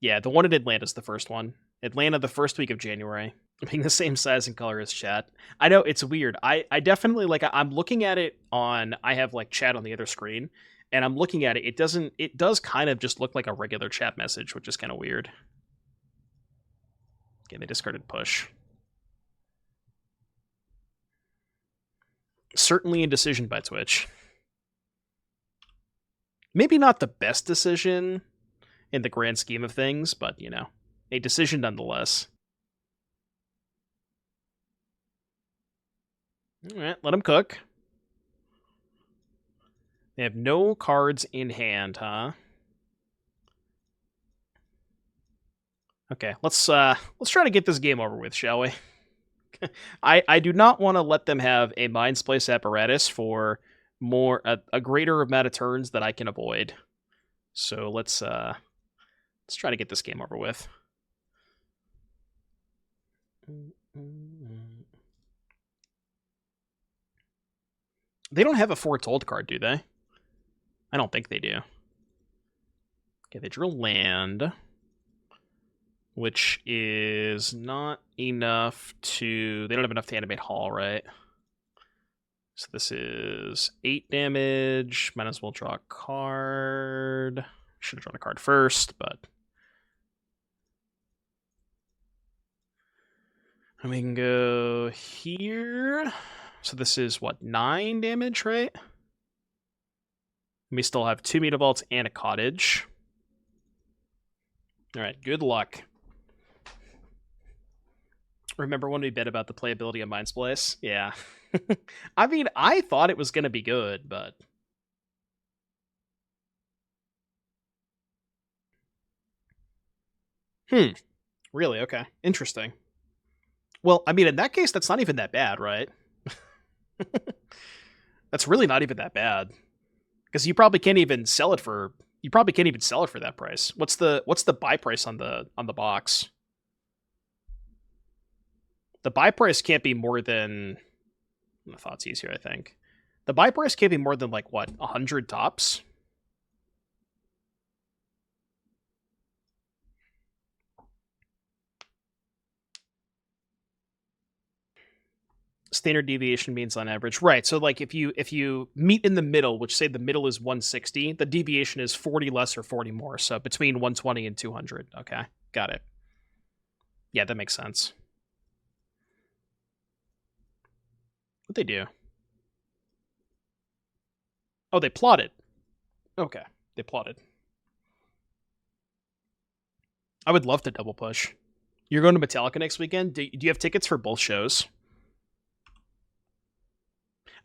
Yeah, the one in Atlanta is the first one. Atlanta, the first week of January. Being the same size and color as chat. I know, it's weird. I definitely, like, I'm looking at it on, I have, like, chat on the other screen, and I'm looking at it. It does kind of just look like a regular chat message, which is kind of weird. Okay, they discarded push. Certainly a decision by Twitch. Maybe not the best decision in the grand scheme of things, but, you know, a decision nonetheless. Alright, let them cook. They have no cards in hand, huh? Okay, let's try to get this game over with, shall we? I do not want to let them have a Mind's Place apparatus for a greater amount of turns that I can avoid. So let's try to get this game over with. They don't have a Foretold card, do they? I don't think they do. Okay, they drew land, which is not enough to... They don't have enough to animate Hall, right? So this is 8 damage. Might as well draw a card. Should have drawn a card first, but... And we can go here. So this is, what, 9 damage, right? We still have 2 Mutavaults and a Cottage. Alright, good luck. Remember when we bet about the playability of Mind's Place? Yeah. I mean, I thought it was going to be good, but... Really? Okay. Interesting. Well, I mean, in that case, that's not even that bad, right? That's really not even that bad. Because you probably can't even sell it for... You probably can't even sell it for that price. What's the buy price on the box? The buy price can't be more than... The Thoughtseize here, I think. The buy price can't be more than, like, what, 100 tops? Standard deviation means on average. Right, so, like, if you meet in the middle, which say the middle is 160, the deviation is 40 less or 40 more, so between 120 and 200. Okay, got it. Yeah, that makes sense. What'd they do? Oh, they plotted. Okay, they plotted. I would love to double push. You're going to Metallica next weekend? Do you have tickets for both shows?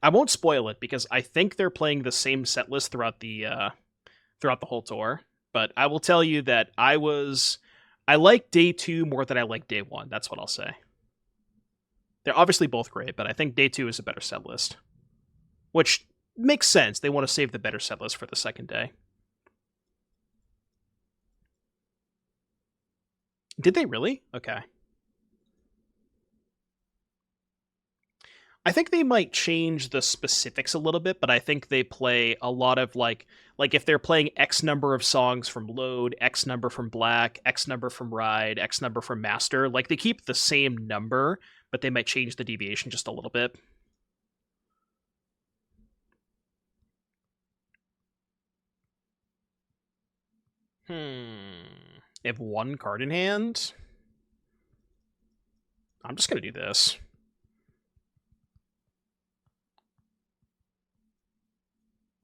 I won't spoil it because I think they're playing the same set list throughout the whole tour. But I will tell you that I like day 2 more than I like day 1. That's what I'll say. They're obviously both great, but I think day 2 is a better set list. Which makes sense. They want to save the better set list for the second day. Did they really? Okay. I think they might change the specifics a little bit, but I think they play a lot of like if they're playing X number of songs from Load, X number from Black, X number from Ride, X number from Master, like they keep the same number, but they might change the deviation just a little bit. They have 1 card in hand. I'm just going to do this.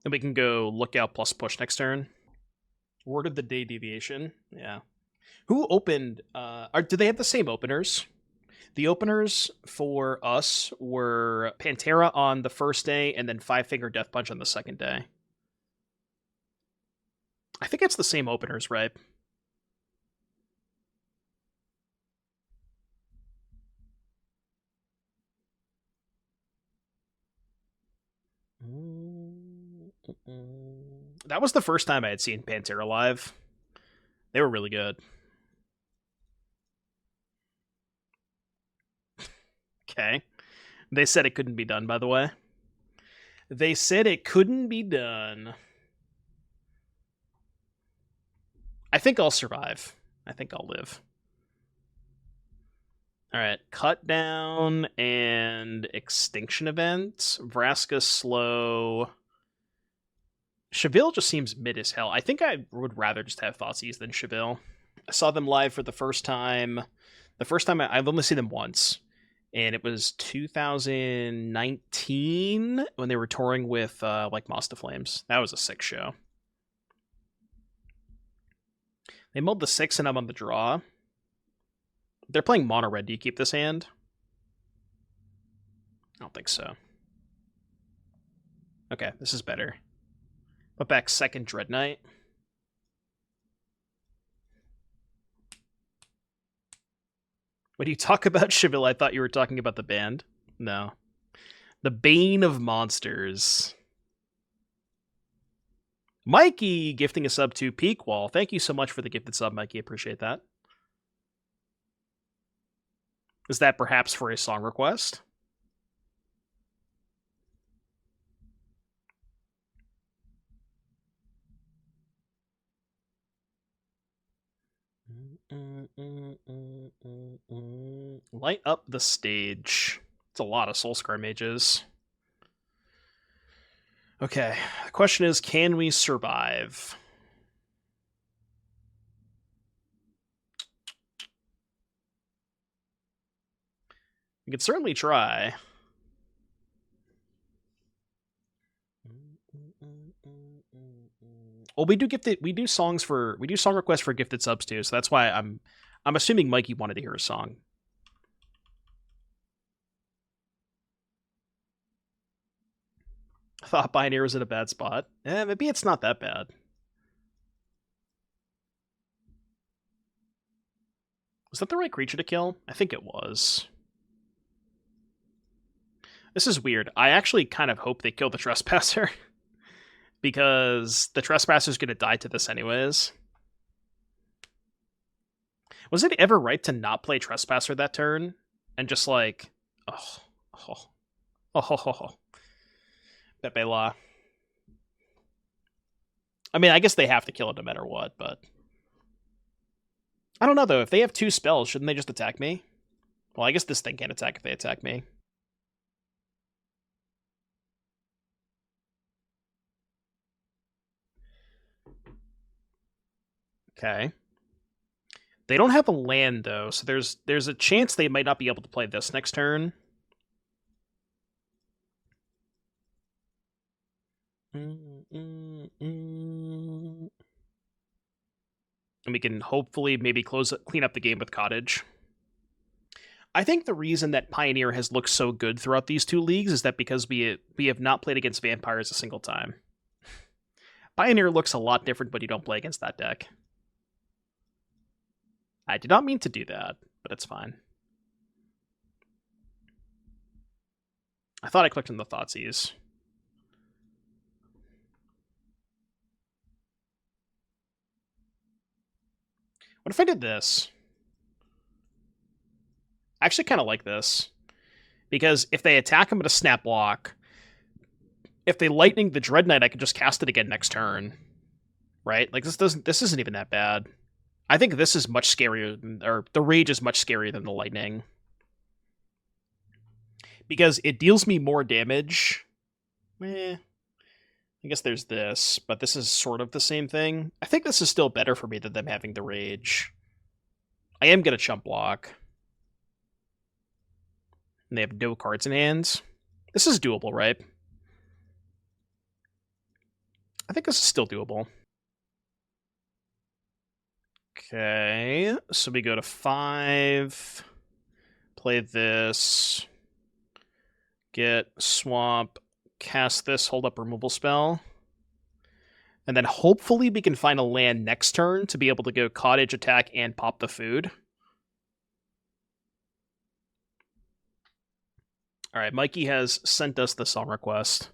And we can go Lookout plus push next turn. Word of the day deviation. Yeah. Who opened... do they have the same openers? The openers for us were Pantera on the first day and then Five Finger Death Punch on the second day. I think it's the same openers, right? That was the first time I had seen Pantera live. They were really good. Okay. They said it couldn't be done, by the way. They said it couldn't be done. I think I'll survive. I think I'll live. Alright, Cut Down and Extinction Event. Vraska slow. Chevill just seems mid as hell. I think I would rather just have Thoughtseize than Chevill. I saw them live for the first time. The first time I've only seen them once. And it was 2019 when they were touring with like Moss to Flames. That was a sick show. They mulled the 6 and I'm on the draw. They're playing mono red. Do you keep this hand? I don't think so. Okay, this is better. Put back second Dreadknight. When you talk about Chevill, I thought you were talking about the band. No. The Bane of Monsters. Mikey gifting a sub to Peak Wall. Thank you so much for the gifted sub, Mikey. Appreciate that. Is that perhaps for a song request? Light up the stage. It's a lot of Soulscar mages. Okay, the question is, can we survive? We could certainly try. Well, we do song requests for gifted subs too, so that's why I'm assuming Mikey wanted to hear a song. I thought Pioneer was in a bad spot. Maybe it's not that bad. Was that the right creature to kill? I think it was. This is weird. I actually kind of hope they kill the Trespasser. Because the Trespasser's going to die to this anyways. Was it ever right to not play Trespasser that turn? and just like, oh, oh, oh. Pepe La. I mean, I guess they have to kill it no matter what, but I don't know though. If they have 2 spells, shouldn't they just attack me? Well, I guess this thing can't attack if they attack me. Okay. They don't have a land though, so there's a chance they might not be able to play this next turn. And we can hopefully maybe clean up the game with Cottage. I think the reason that Pioneer has looked so good throughout these 2 leagues is that because we have not played against vampires a single time. Pioneer looks a lot different when you don't play against that deck. I did not mean to do that, but it's fine. I thought I clicked on the Thoughtseize. What if I did this? I actually kind of like this. Because if they attack, I'm going to snap block. If they lightning the Dreadknight, I can just cast it again next turn. Right? Like, this isn't even that bad. I think this is much scarier, or the Rage is much scarier than the Lightning. Because it deals me more damage. I guess there's this, but this is sort of the same thing. I think this is still better for me than them having the Rage. I am going to chump block. And they have no cards in hand. This is doable, right? I think this is still doable. Okay, so we go to 5. Play this. Get swamp. Cast this, hold up removal spell. And then hopefully we can find a land next turn to be able to go Cottage, attack, and pop the food. Alright, Mikey has sent us the song request.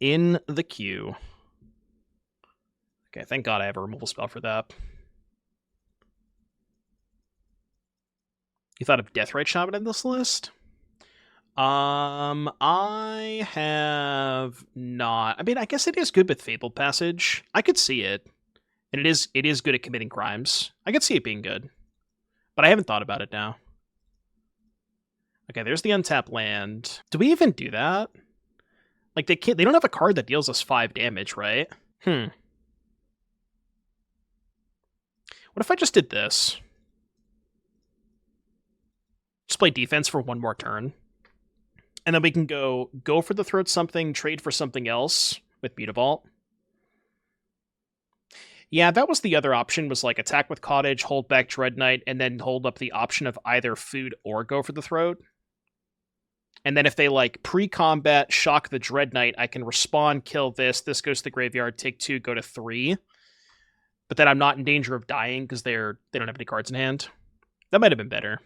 In the queue. Okay, thank God I have a removal spell for that. You thought of Deathrite Shaman in this list? I have not. I mean, I guess it is good with Fabled Passage. I could see it. And it is good at committing crimes. I could see it being good. But I haven't thought about it now. Okay, there's the untapped land. Do we even do that? Like, they don't have a card that deals us 5 damage, right? What if I just did this? Just play defense for 1 more turn. And then we can go for the throat something, trade for something else with Mutavault. Yeah, that was the other option, was like attack with Cottage, hold back Dreadknight, and then hold up the option of either food or go for the throat. And then if they like pre-combat shock the Dreadknight, I can respond, kill this goes to the graveyard, take 2, go to 3. But then I'm not in danger of dying because they don't have any cards in hand. That might have been better.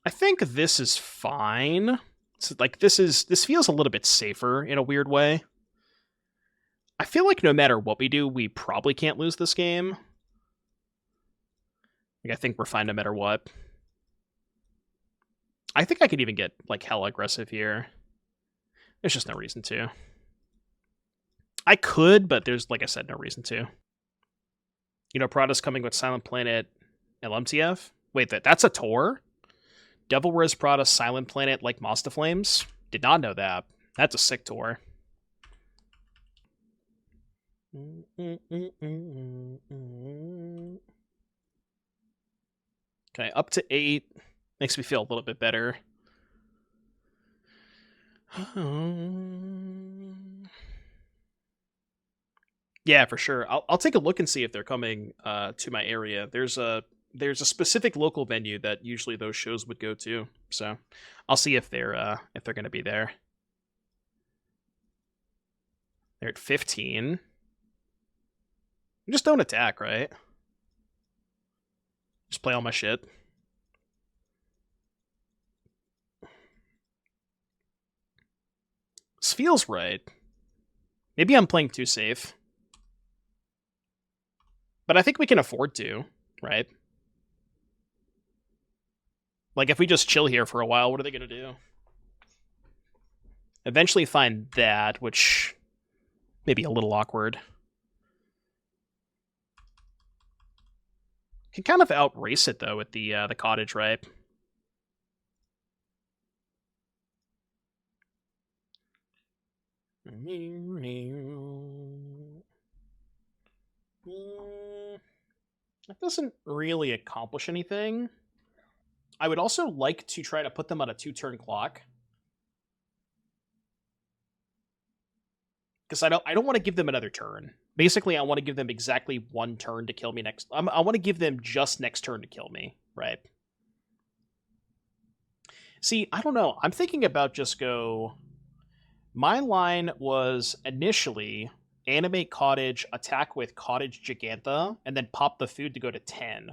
I think this is fine. So, like, this feels a little bit safer in a weird way. I feel like no matter what we do, we probably can't lose this game. Like, I think we're fine no matter what. I think I could even get, like, hella aggressive here. There's just no reason to. I could, but there's, like I said, no reason to. You know, Prada's coming with Silent Planet LMTF? Wait, that's a tour? Devil Wears Prada, Silent Planet, like Moss to Flames? Did not know that. That's a sick tour. Okay, up to 8. Makes me feel a little bit better. Yeah, for sure. I'll take a look and see if they're coming to my area. There's a specific local venue that usually those shows would go to, so I'll see if they're going to be there. They're at 15. Just don't attack, right? Just play all my shit. This feels right. Maybe I'm playing too safe. But I think we can afford to, right? Like, if we just chill here for a while, what are they going to do? Eventually find that, which may be a little awkward. Can kind of outrace it, though, with the cottage, right? That doesn't really accomplish anything. I would also like to try to put them on a 2-turn clock. Because I don't want to give them another turn. Basically, I want to give them exactly 1 turn to kill me next. I want to give them just next turn to kill me, right? See, I don't know. I'm thinking about just go... My line was initially animate Cottage, attack with Cottage Jegantha, and then pop the food to go to 10.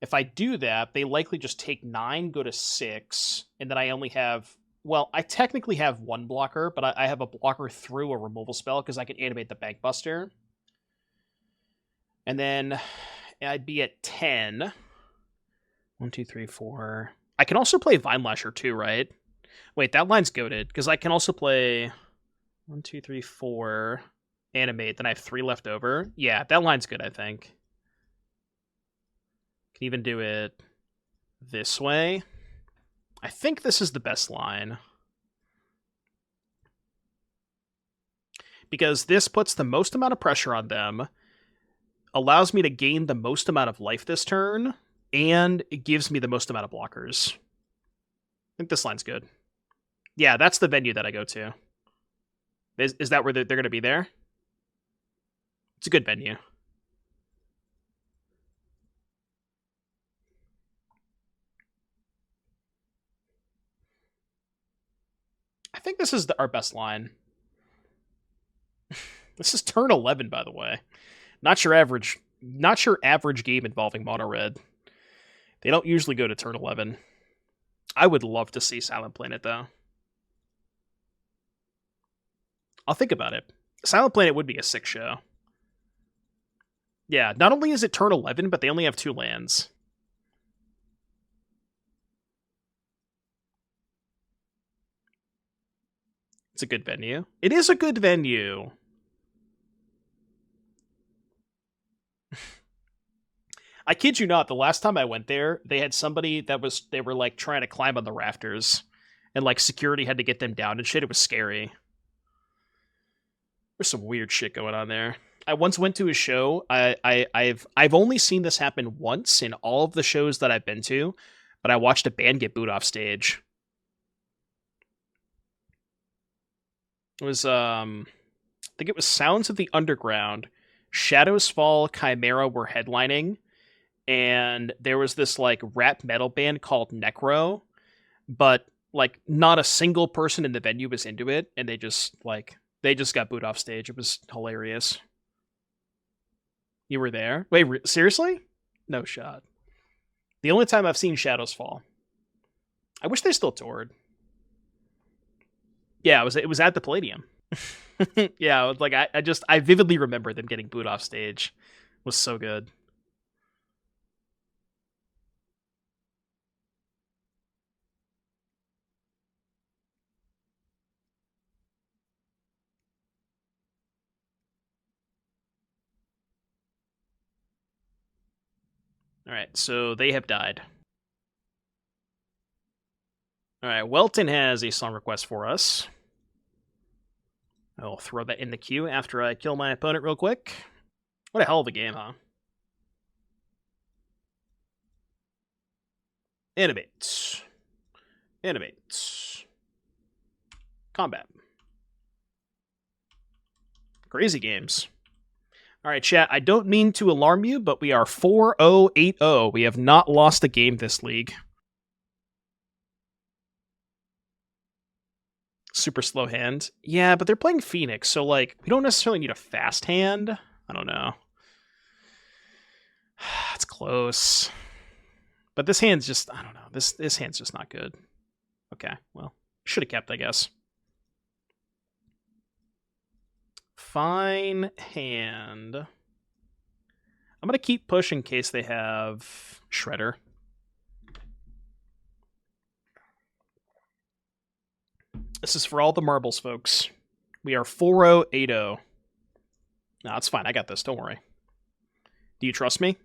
If I do that, they likely just take 9, go to 6, and then I only have... Well, I technically have 1 blocker, but I have a blocker through a removal spell because I can animate the Bankbuster. And then I'd be at 10. 1, 2, 3, 4. I can also play Vinelasher too, right? Wait, that line's goated because I can also play 1, 2, 3, 4, animate. Then I have 3 left over. Yeah, that line's good, I think. Can even do it this way. I think this is the best line. Because this puts the most amount of pressure on them, allows me to gain the most amount of life this turn, and it gives me the most amount of blockers. I think this line's good. Yeah, that's the venue that I go to. Is that where they're going to be there? It's a good venue. I think this is our best line. This is turn 11, by the way. Not your average game involving mono red. They don't usually go to turn 11. I would love to see Silent Planet, though. I'll think about it. Silent Planet would be a sick show. Yeah, not only is it turn 11, but they only have 2 lands. It's a good venue. It is a good venue. I kid you not, the last time I went there, they had somebody they were like trying to climb on the rafters, and like security had to get them down and shit. It was scary. There's some weird shit going on there. I once went to a show. I've only seen this happen once in all of the shows that I've been to, but I watched a band get booed off stage. It was I think it was Sounds of the Underground. Shadows Fall Chimera were headlining, and there was this like rap metal band called Necro, but like not a single person in the venue was into it, and they just got booed off stage. It was hilarious. You were there? Wait, seriously? No shot. The only time I've seen Shadows Fall. I wish they still toured. Yeah, it was at the Palladium. Yeah, like I vividly remember them getting booed off stage. It was so good. All right, so they have died. All right, Welton has a song request for us. I'll throw that in the queue after I kill my opponent real quick. What a hell of a game, huh? Animate. Combat. Crazy games. All right, chat, I don't mean to alarm you, but we are 4-0-8-0. We have not lost a game this league. Super slow hand. Yeah, but they're playing Phoenix, so like we don't necessarily need a fast hand. I don't know. It's close. But this hand's just, I don't know. This hand's just not good. Okay, well, should have kept, I guess. Fine hand. I'm going to keep push in case they have Shredder. This is for all the marbles, folks. We are 4-0-8-0. No, it's fine. I got this. Don't worry. Do you trust me?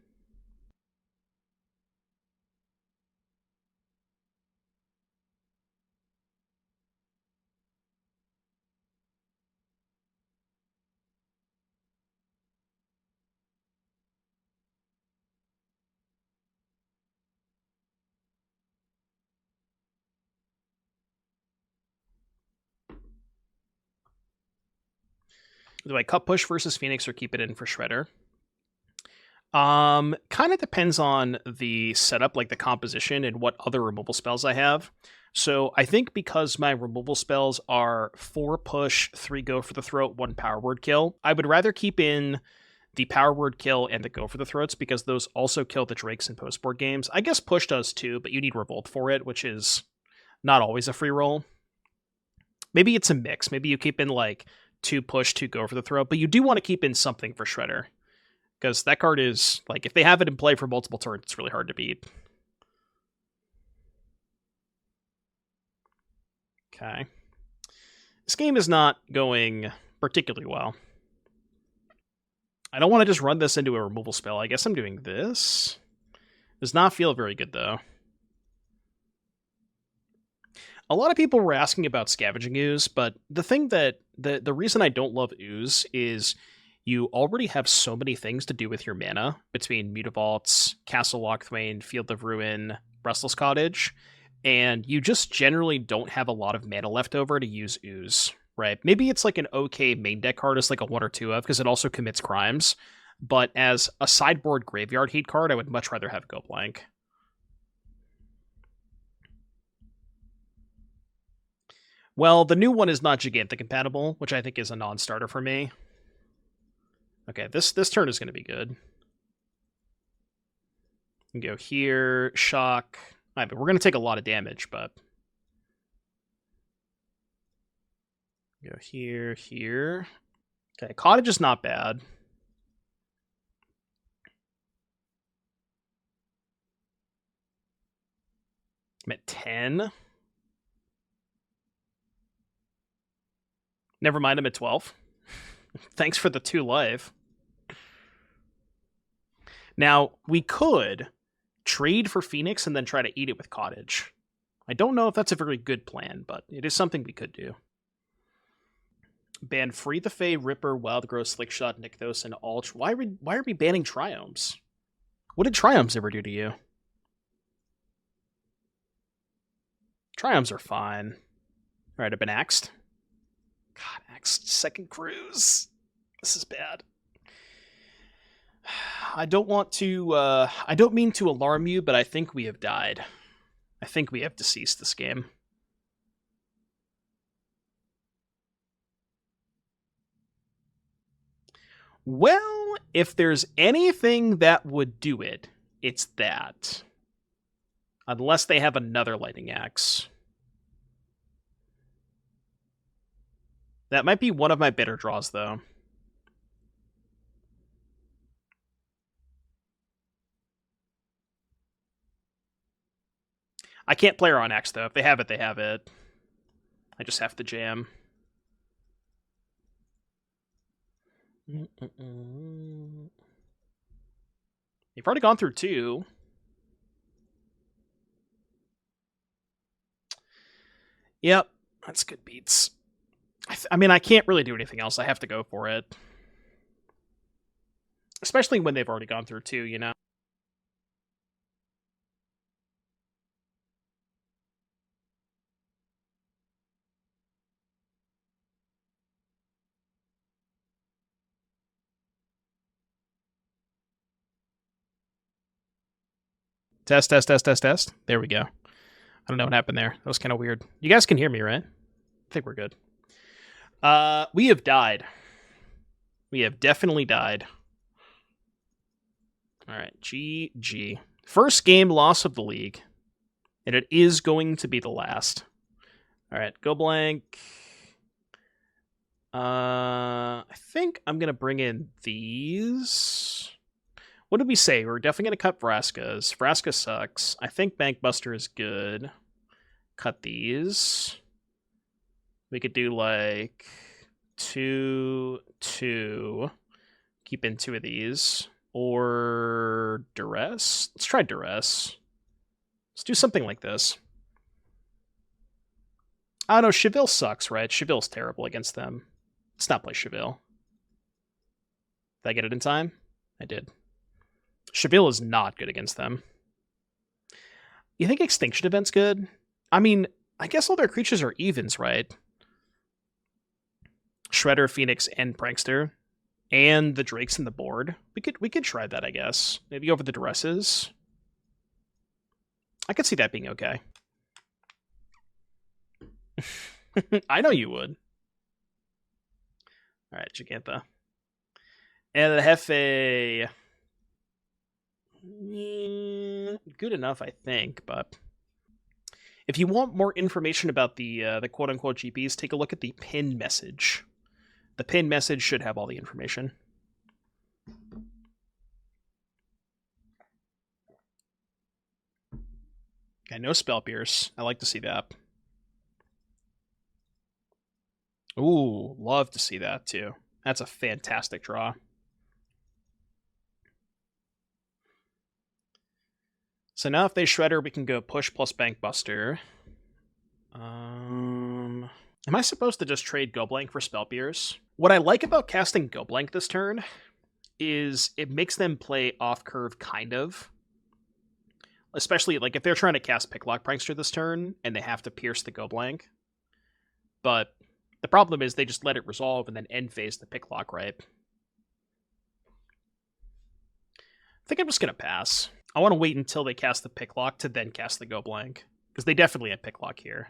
Do I cut push versus Phoenix or keep it in for Shredder? Kind of depends on the setup, like the composition and what other removal spells I have. So I think because my removal spells are 4 push, 3 go for the throat, 1 power word kill, I would rather keep in the power word kill and the go for the throats because those also kill the drakes in postboard games. I guess push does too, but you need revolt for it, which is not always a free roll. Maybe it's a mix. Maybe you keep in like 2 push, 2 go for the throat, but you do want to keep in something for Shredder. Because that card is, like, if they have it in play for multiple turns, it's really hard to beat. Okay. This game is not going particularly well. I don't want to just run this into a removal spell. I guess I'm doing this. Does not feel very good, though. A lot of people were asking about Scavenging Ooze, but the thing that... The reason I don't love Ooze is... you already have so many things to do with your mana between Mutavaults, Castle Locthwain, Field of Ruin, Restless Cottage, and you just generally don't have a lot of mana left over to use Ooze, right? Maybe it's like an okay main deck card as like a 1 or 2 of, because it also commits crimes, but as a sideboard graveyard heat card, I would much rather have Go Blank. Well, the new one is not Jegantha compatible, which I think is a non-starter for me. Okay, this turn is going to be good. You can go here, shock. All right, but we're going to take a lot of damage, but... go here, here. Okay, Cottage is not bad. I'm at 10. Never mind, I'm at 12. Thanks for the 2 life. Now, we could trade for Phoenix and then try to eat it with Cottage. I don't know if that's a very good plan, but it is something we could do. Ban Free the Fae, Ripper, Wildgrow, Slickshot, Nykthos, and all... Why are we banning Triomes? What did Triomes ever do to you? Triomes are fine. Alright, I've been axed. God, axed second cruise. This is bad. I don't want to, I don't mean to alarm you, but I think we have died. I think we have deceased this game. Well, if there's anything that would do it, it's that. Unless they have another Lightning Axe. That might be one of my better draws, though. I can't play her on X, though. If they have it, they have it. I just have to jam. They've already gone through 2. Yep, that's good beats. I mean, I can't really do anything else. I have to go for it. Especially when they've already gone through 2, you know? Test, test, test, test, test. There we go. I don't know what happened there. That was kind of weird. You guys can hear me, right? I think we're good. We have died. We have definitely died. All right, GG. First game loss of the league. And it is going to be the last. All right, go blank. I think I'm going to bring in these. What did we say? We're definitely going to cut Vraska's. Vraska sucks. I think Bankbuster is good. Cut these. We could do like 2, 2. Keep in 2 of these. Or Duress? Let's try Duress. Let's do something like this. I don't know, Chevill sucks, right? Chevill's terrible against them. Let's not play Chevill. Did I get it in time? I did. Chevill is not good against them. You think Extinction Event's good? I mean, I guess all their creatures are evens, right? Shredder, Phoenix, and Prankster. And the Drakes in the board. We could try that, I guess. Maybe over the Duresses. I could see that being okay. I know you would. Alright, Jegantha. El Jefe. Good enough, I think, but if you want more information about the quote-unquote GPs, take a look at the pinned message. The pinned message should have all the information. Okay, no Spell Pierce. I like to see that. Ooh, love to see that, too. That's a fantastic draw. So now if they Shredder, we can go push plus Bankbuster. Am I supposed to just trade Goblank for Spell Pierce? What I like about casting Goblank this turn is it makes them play off-curve, kind of. Especially, like, if they're trying to cast Picklock Prankster this turn, and they have to pierce the Goblank. But the problem is they just let it resolve and then end phase the Picklock, right? I think I'm just going to pass. I want to wait until they cast the Picklock to then cast the Goblank. Because they definitely have Picklock here.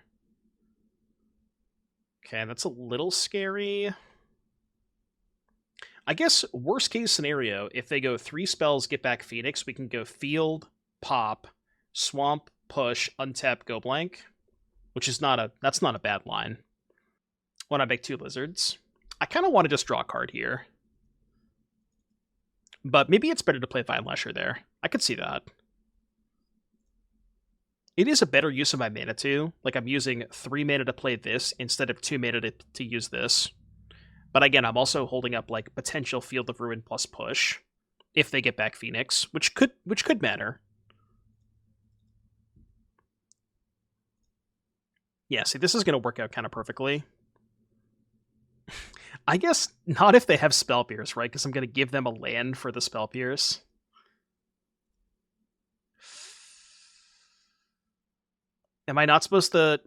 Okay, that's a little scary. I guess, worst case scenario, if they go 3 spells, get back Phoenix, we can go Field, Pop, Swamp, Push, Untap, Goblank. Which is that's not a bad line. When I make 2 Lizards. I kind of want to just draw a card here. But maybe it's better to play Vinelasher there. I could see that. It is a better use of my mana too. Like, I'm using 3 mana to play this instead of 2 mana to use this. But again, I'm also holding up like potential Field of Ruin plus Push if they get back Phoenix, which could matter. Yeah, see, this is going to work out kind of perfectly. I guess not if they have Spell Pierce, right? Because I'm going to give them a land for the Spell Pierce. Am I not supposed to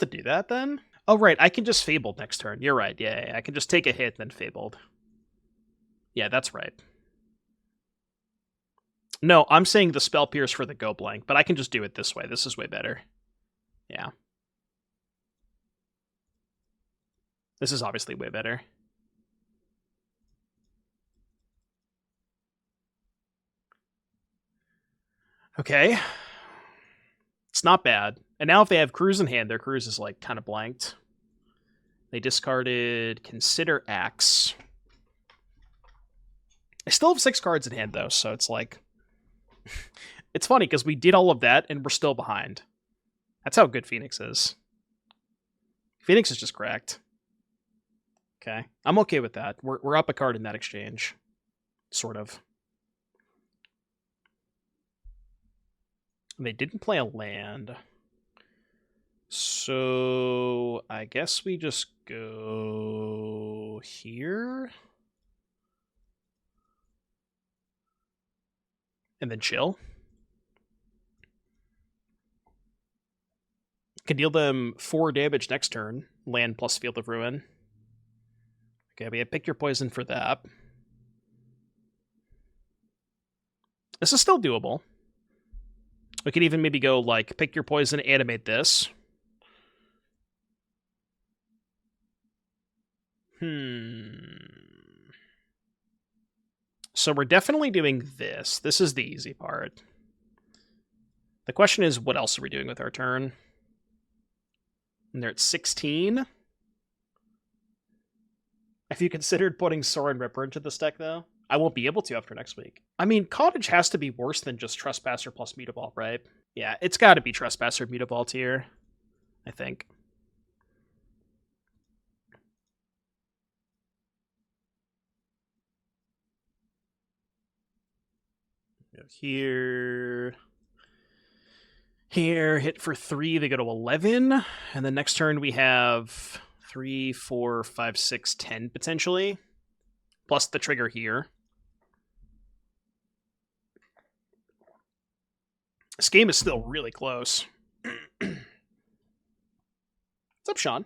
do that then? Oh, right. I can just Fabled next turn. You're right. Yeah, I can just take a hit and then Fabled. Yeah, that's right. No, I'm saying the Spell Pierce for the Goblank, but I can just do it this way. This is way better. Yeah. This is obviously way better. Okay. It's not bad. And now if they have Cruise in hand, their Cruise is like kind of blanked. They discarded Consider Axe. I still have 6 cards in hand though, so it's like... It's funny because we did all of that and we're still behind. That's how good Phoenix is. Phoenix is just cracked. Okay, I'm okay with that. We're up a card in that exchange. Sort of. They didn't play a land. So I guess we just go here. And then chill. Can deal them 4 damage next turn. Land plus Field of Ruin. Okay, we have Pick Your Poison for that. This is still doable. We could even maybe go, like, Pick Your Poison, animate this. So we're definitely doing this. This is the easy part. The question is, what else are we doing with our turn? And they're at 16. Have you considered putting Sorin Ripper into this deck, though? I won't be able to after next week. I mean, Cottage has to be worse than just Trespasser plus Mutavault, right? Yeah, it's got to be Trespasser Mutavault here, I think. We have here. Here, hit for 3, they go to 11. And then next turn we have 3, 4, 5, 6, 10 potentially. Plus the trigger here. This game is still really close. What's up, Sean?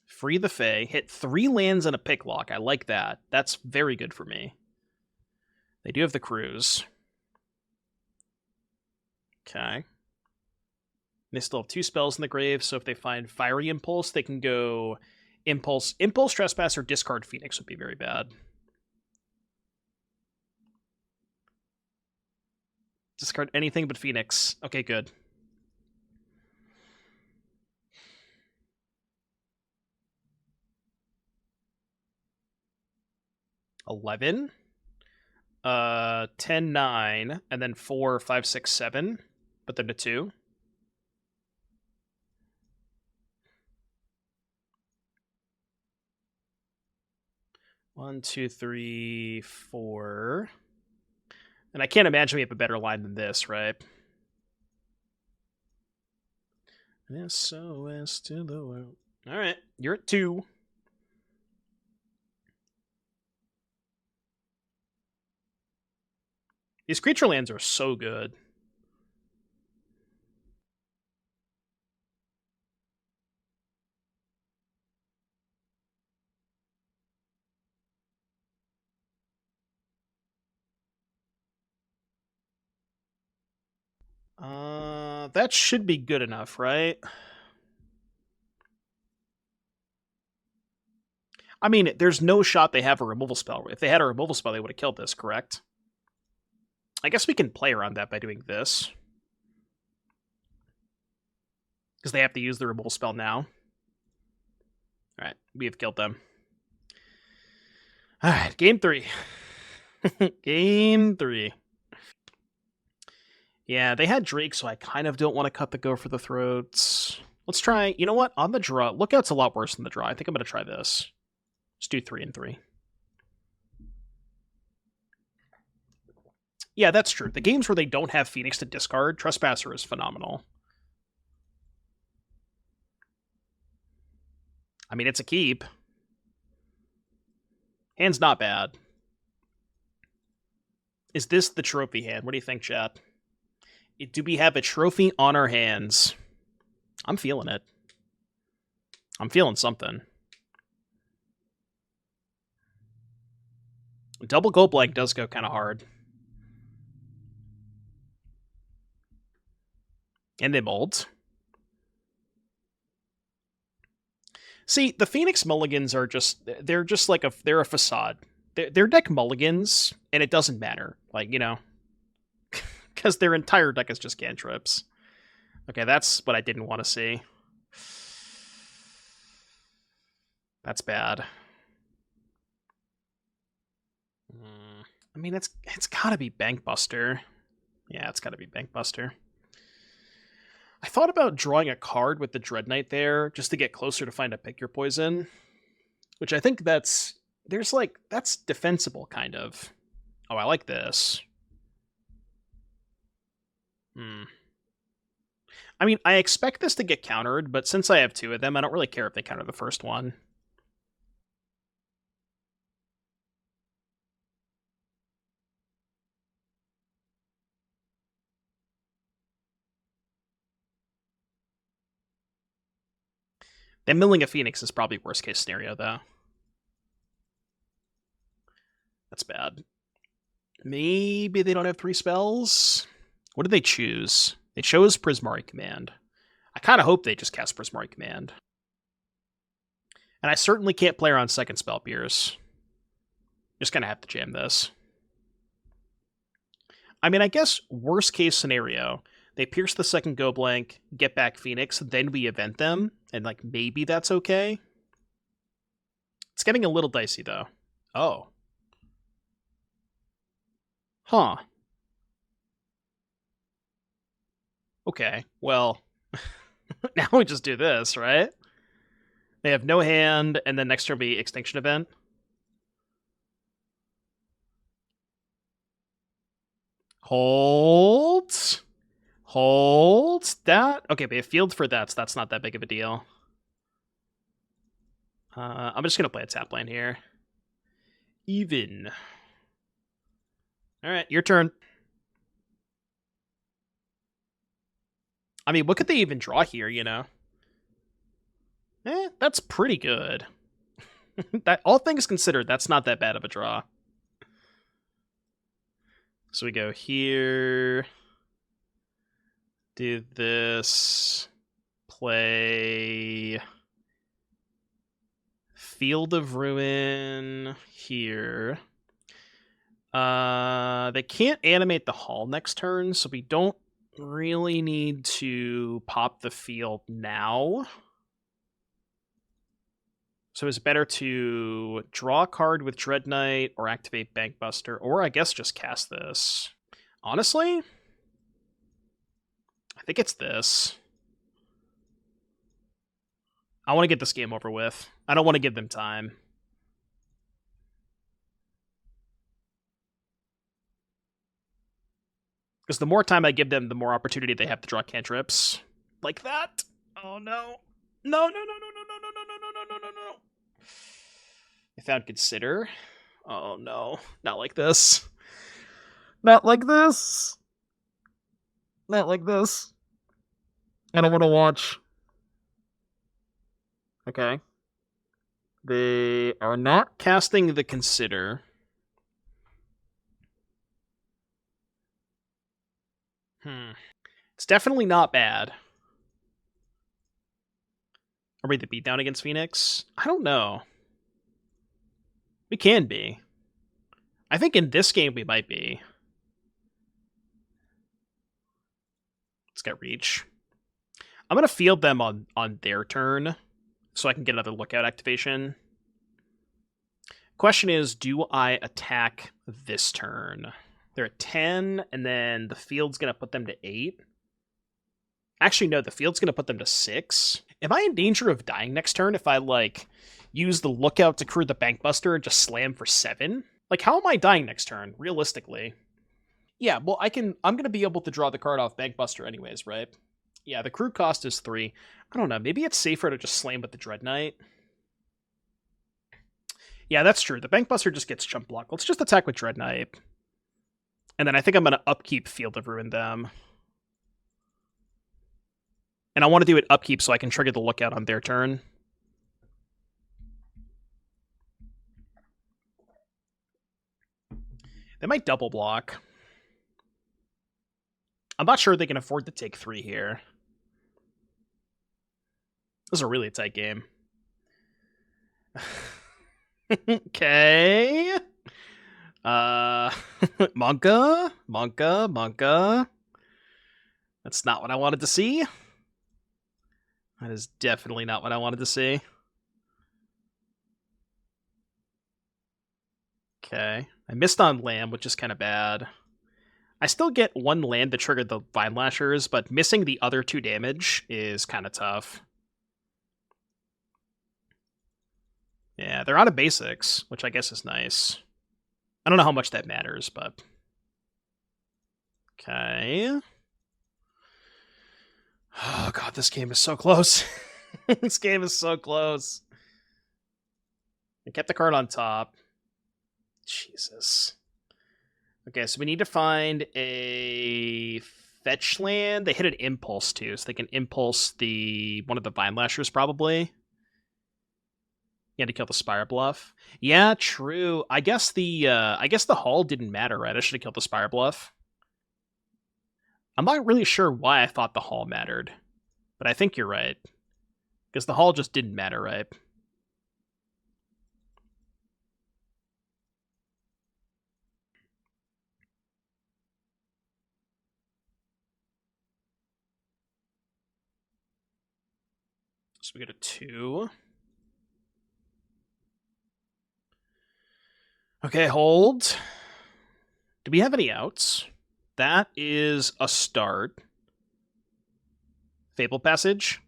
Free the Fae. Hit 3 lands and a picklock. I like that. That's very good for me. They do have the cruise. Okay. They still have 2 spells in the grave, so if they find Fiery Impulse, they can go Impulse, Trespasser, discard Phoenix would be very bad. Discard anything but Phoenix. Okay, good. $11. 10, 9, and then 4, 5, 6, 7. Put them to 2. One, 2, 3, 4. And I can't imagine we have a better line than this, right? SOS to the world. All right, you're at 2. These creature lands are so good. That should be good enough, right? I mean, there's no shot they have a removal spell. If they had a removal spell, they would have killed this, correct? I guess we can play around that by doing this. Because they have to use the removal spell now. Alright, we have killed them. Alright, game 3. Game 3. Yeah, they had Drake, so I kind of don't want to cut the Go for the Throats. Let's try, you know what? On the draw, Lookout's a lot worse than the draw. I think I'm going to try this. Let's do 3 and 3. Yeah, that's true. The games where they don't have Phoenix to discard, Trespasser is phenomenal. I mean, it's a keep. Hand's not bad. Is this the trophy hand? What do you think, chat? Do we have a trophy on our hands? I'm feeling it. I'm feeling something. Double Go Blank does go kind of hard. And they mold. See, the Phoenix Mulligans are just, they're just like they're a facade. They're deck Mulligans, and it doesn't matter. Like, you know, because their entire deck is just cantrips. Okay, that's what I didn't want to see. That's bad. I mean, it's gotta be Bankbuster. Yeah, it's gotta be Bankbuster. I thought about drawing a card with the Dreadknight there, just to get closer to find a Pick Your Poison. Which I think that's defensible, kind of. Oh, I like this. I mean, I expect this to get countered, but since I have 2 of them, I don't really care if they counter the first one. Them milling a Phoenix is probably worst case scenario, though. That's bad. Maybe they don't have 3 spells? What did they choose? They chose Prismari Command. I kind of hope they just cast Prismari Command. And I certainly can't play around second spell Pierce. Just gonna have to jam this. I mean, I guess worst case scenario, they pierce the second Go Blank, get back Phoenix, then we event them, and like maybe that's okay. It's getting a little dicey though. Oh. Huh. Okay, well, now we just do this, right? They have no hand, and then next turn be Extinction Event. Hold. Hold. That. Okay, but a field for that, so that's not that big of a deal. I'm just going to play a tap land here. Even. All right, your turn. I mean, what could they even draw here, you know? That's pretty good. That, all things considered, that's not that bad of a draw. So we go here. Do this. Play Field of Ruin here. They can't animate the hall next turn, so we don't really need to pop the field now. So it's better to draw a card with Dreadknight or activate Bankbuster, or I guess just cast this. Honestly, I think it's this. I want to get this game over with. I don't want to give them time. Because the more time I give them, the more opportunity they have to draw cantrips. Like that. Oh no. No, no, no, no, no, no, no, no, no, no, no, no, no. I found Consider. Oh no. Not like this. Not like this. Not like this. I don't want to watch. Okay. They are not casting the Consider. It's definitely not bad. Are we the beatdown against Phoenix? I don't know. We can be. I think in this game we might be. Let's get Reach. I'm going to field them on their turn so I can get another Lookout activation. Question is, do I attack this turn? They're at 10, and then the field's going to put them to 8. Actually, no, the field's going to put them to 6. Am I in danger of dying next turn if I, like, use the Lookout to crew the Bankbuster and just slam for 7? Like, how am I dying next turn, realistically? Yeah, well, I'm going to be able to draw the card off Bankbuster anyways, right? Yeah, the crew cost is 3. I don't know, maybe it's safer to just slam with the Dreadknight. Yeah, that's true. The Bankbuster just gets jump block. Let's just attack with Dreadknight. And then I think I'm going to upkeep Field of Ruin them. And I want to do it upkeep so I can trigger the Lookout on their turn. They might double block. I'm not sure they can afford to take 3 here. This is a really tight game. Okay. Monka. That's not what I wanted to see. That is definitely not what I wanted to see. Okay. I missed on land, which is kind of bad. I still get 1 land to trigger the Vinelashers, but missing the other 2 damage is kind of tough. Yeah, they're out of basics, which I guess is nice. I don't know how much that matters, but... Okay. Oh god, this game is so close. This game is so close. I kept the card on top. Jesus. Okay, so we need to find a fetch land. They hit an impulse too, so they can impulse one of the Vinelashers probably. You had to kill the Spire Bluff. Yeah, true. I guess the Hall didn't matter, right? I should have killed the Spire Bluff. I'm not really sure why I thought the Hall mattered, but I think you're right. Because the Hall just didn't matter, right? So we get a 2. Okay, hold. Do we have any outs? That is a start. Fabled Passage.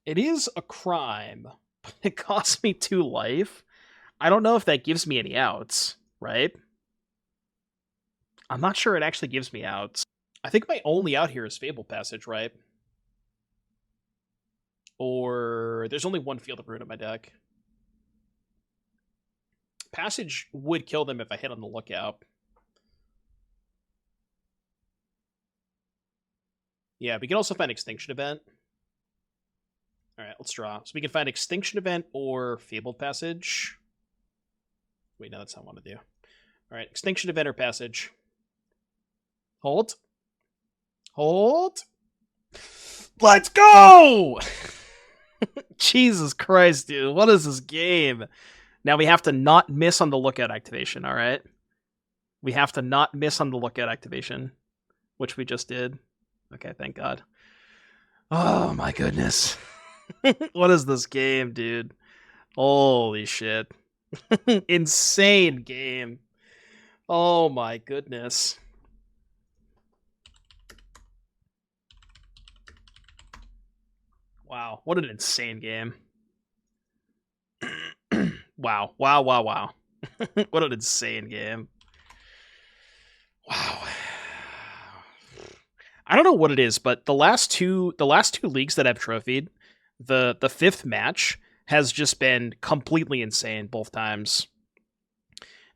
It is a crime It costs me 2 life. I don't know if that gives me any outs, right? I'm not sure it actually gives me outs. I think my only out here is Fabled Passage, right? Or there's only one Field of Ruin in my deck. Passage would kill them if I hit on the Lookout. Yeah, we can also find Extinction Event. Alright, let's draw. So we can find Extinction Event or Fabled Passage. Wait, no, that's not what I want to do. Alright, Extinction Event or Passage. Hold. Hold. Let's go! Jesus Christ, dude. What is this game? Now we have to not miss on the Lookout activation, alright? We have to not miss on the Lookout activation, which we just did. Okay, thank God. Oh, my goodness. What is this game, dude? Holy shit. Insane game. Oh, my goodness. Wow, what an insane game. Wow. What an insane game. Wow. I don't know what it is, but the last two leagues that I've trophied, the fifth match has just been completely insane both times.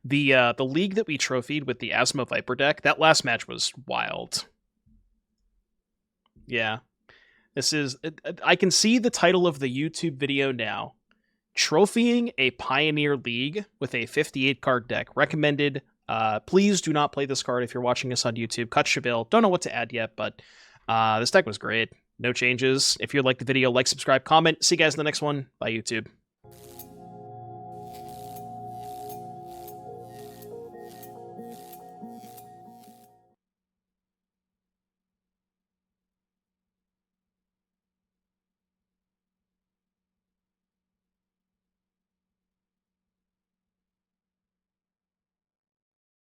The league that we trophied with the Asmo Viper deck, that last match was wild. Yeah. This is... I can see the title of the YouTube video now. Trophying a Pioneer League with a 58-card deck. Recommended. Please do not play this card if you're watching us on YouTube. Cut Chevill. Don't know what to add yet, but this deck was great. No changes. If you like the video, like, subscribe, comment. See you guys in the next one. Bye, YouTube.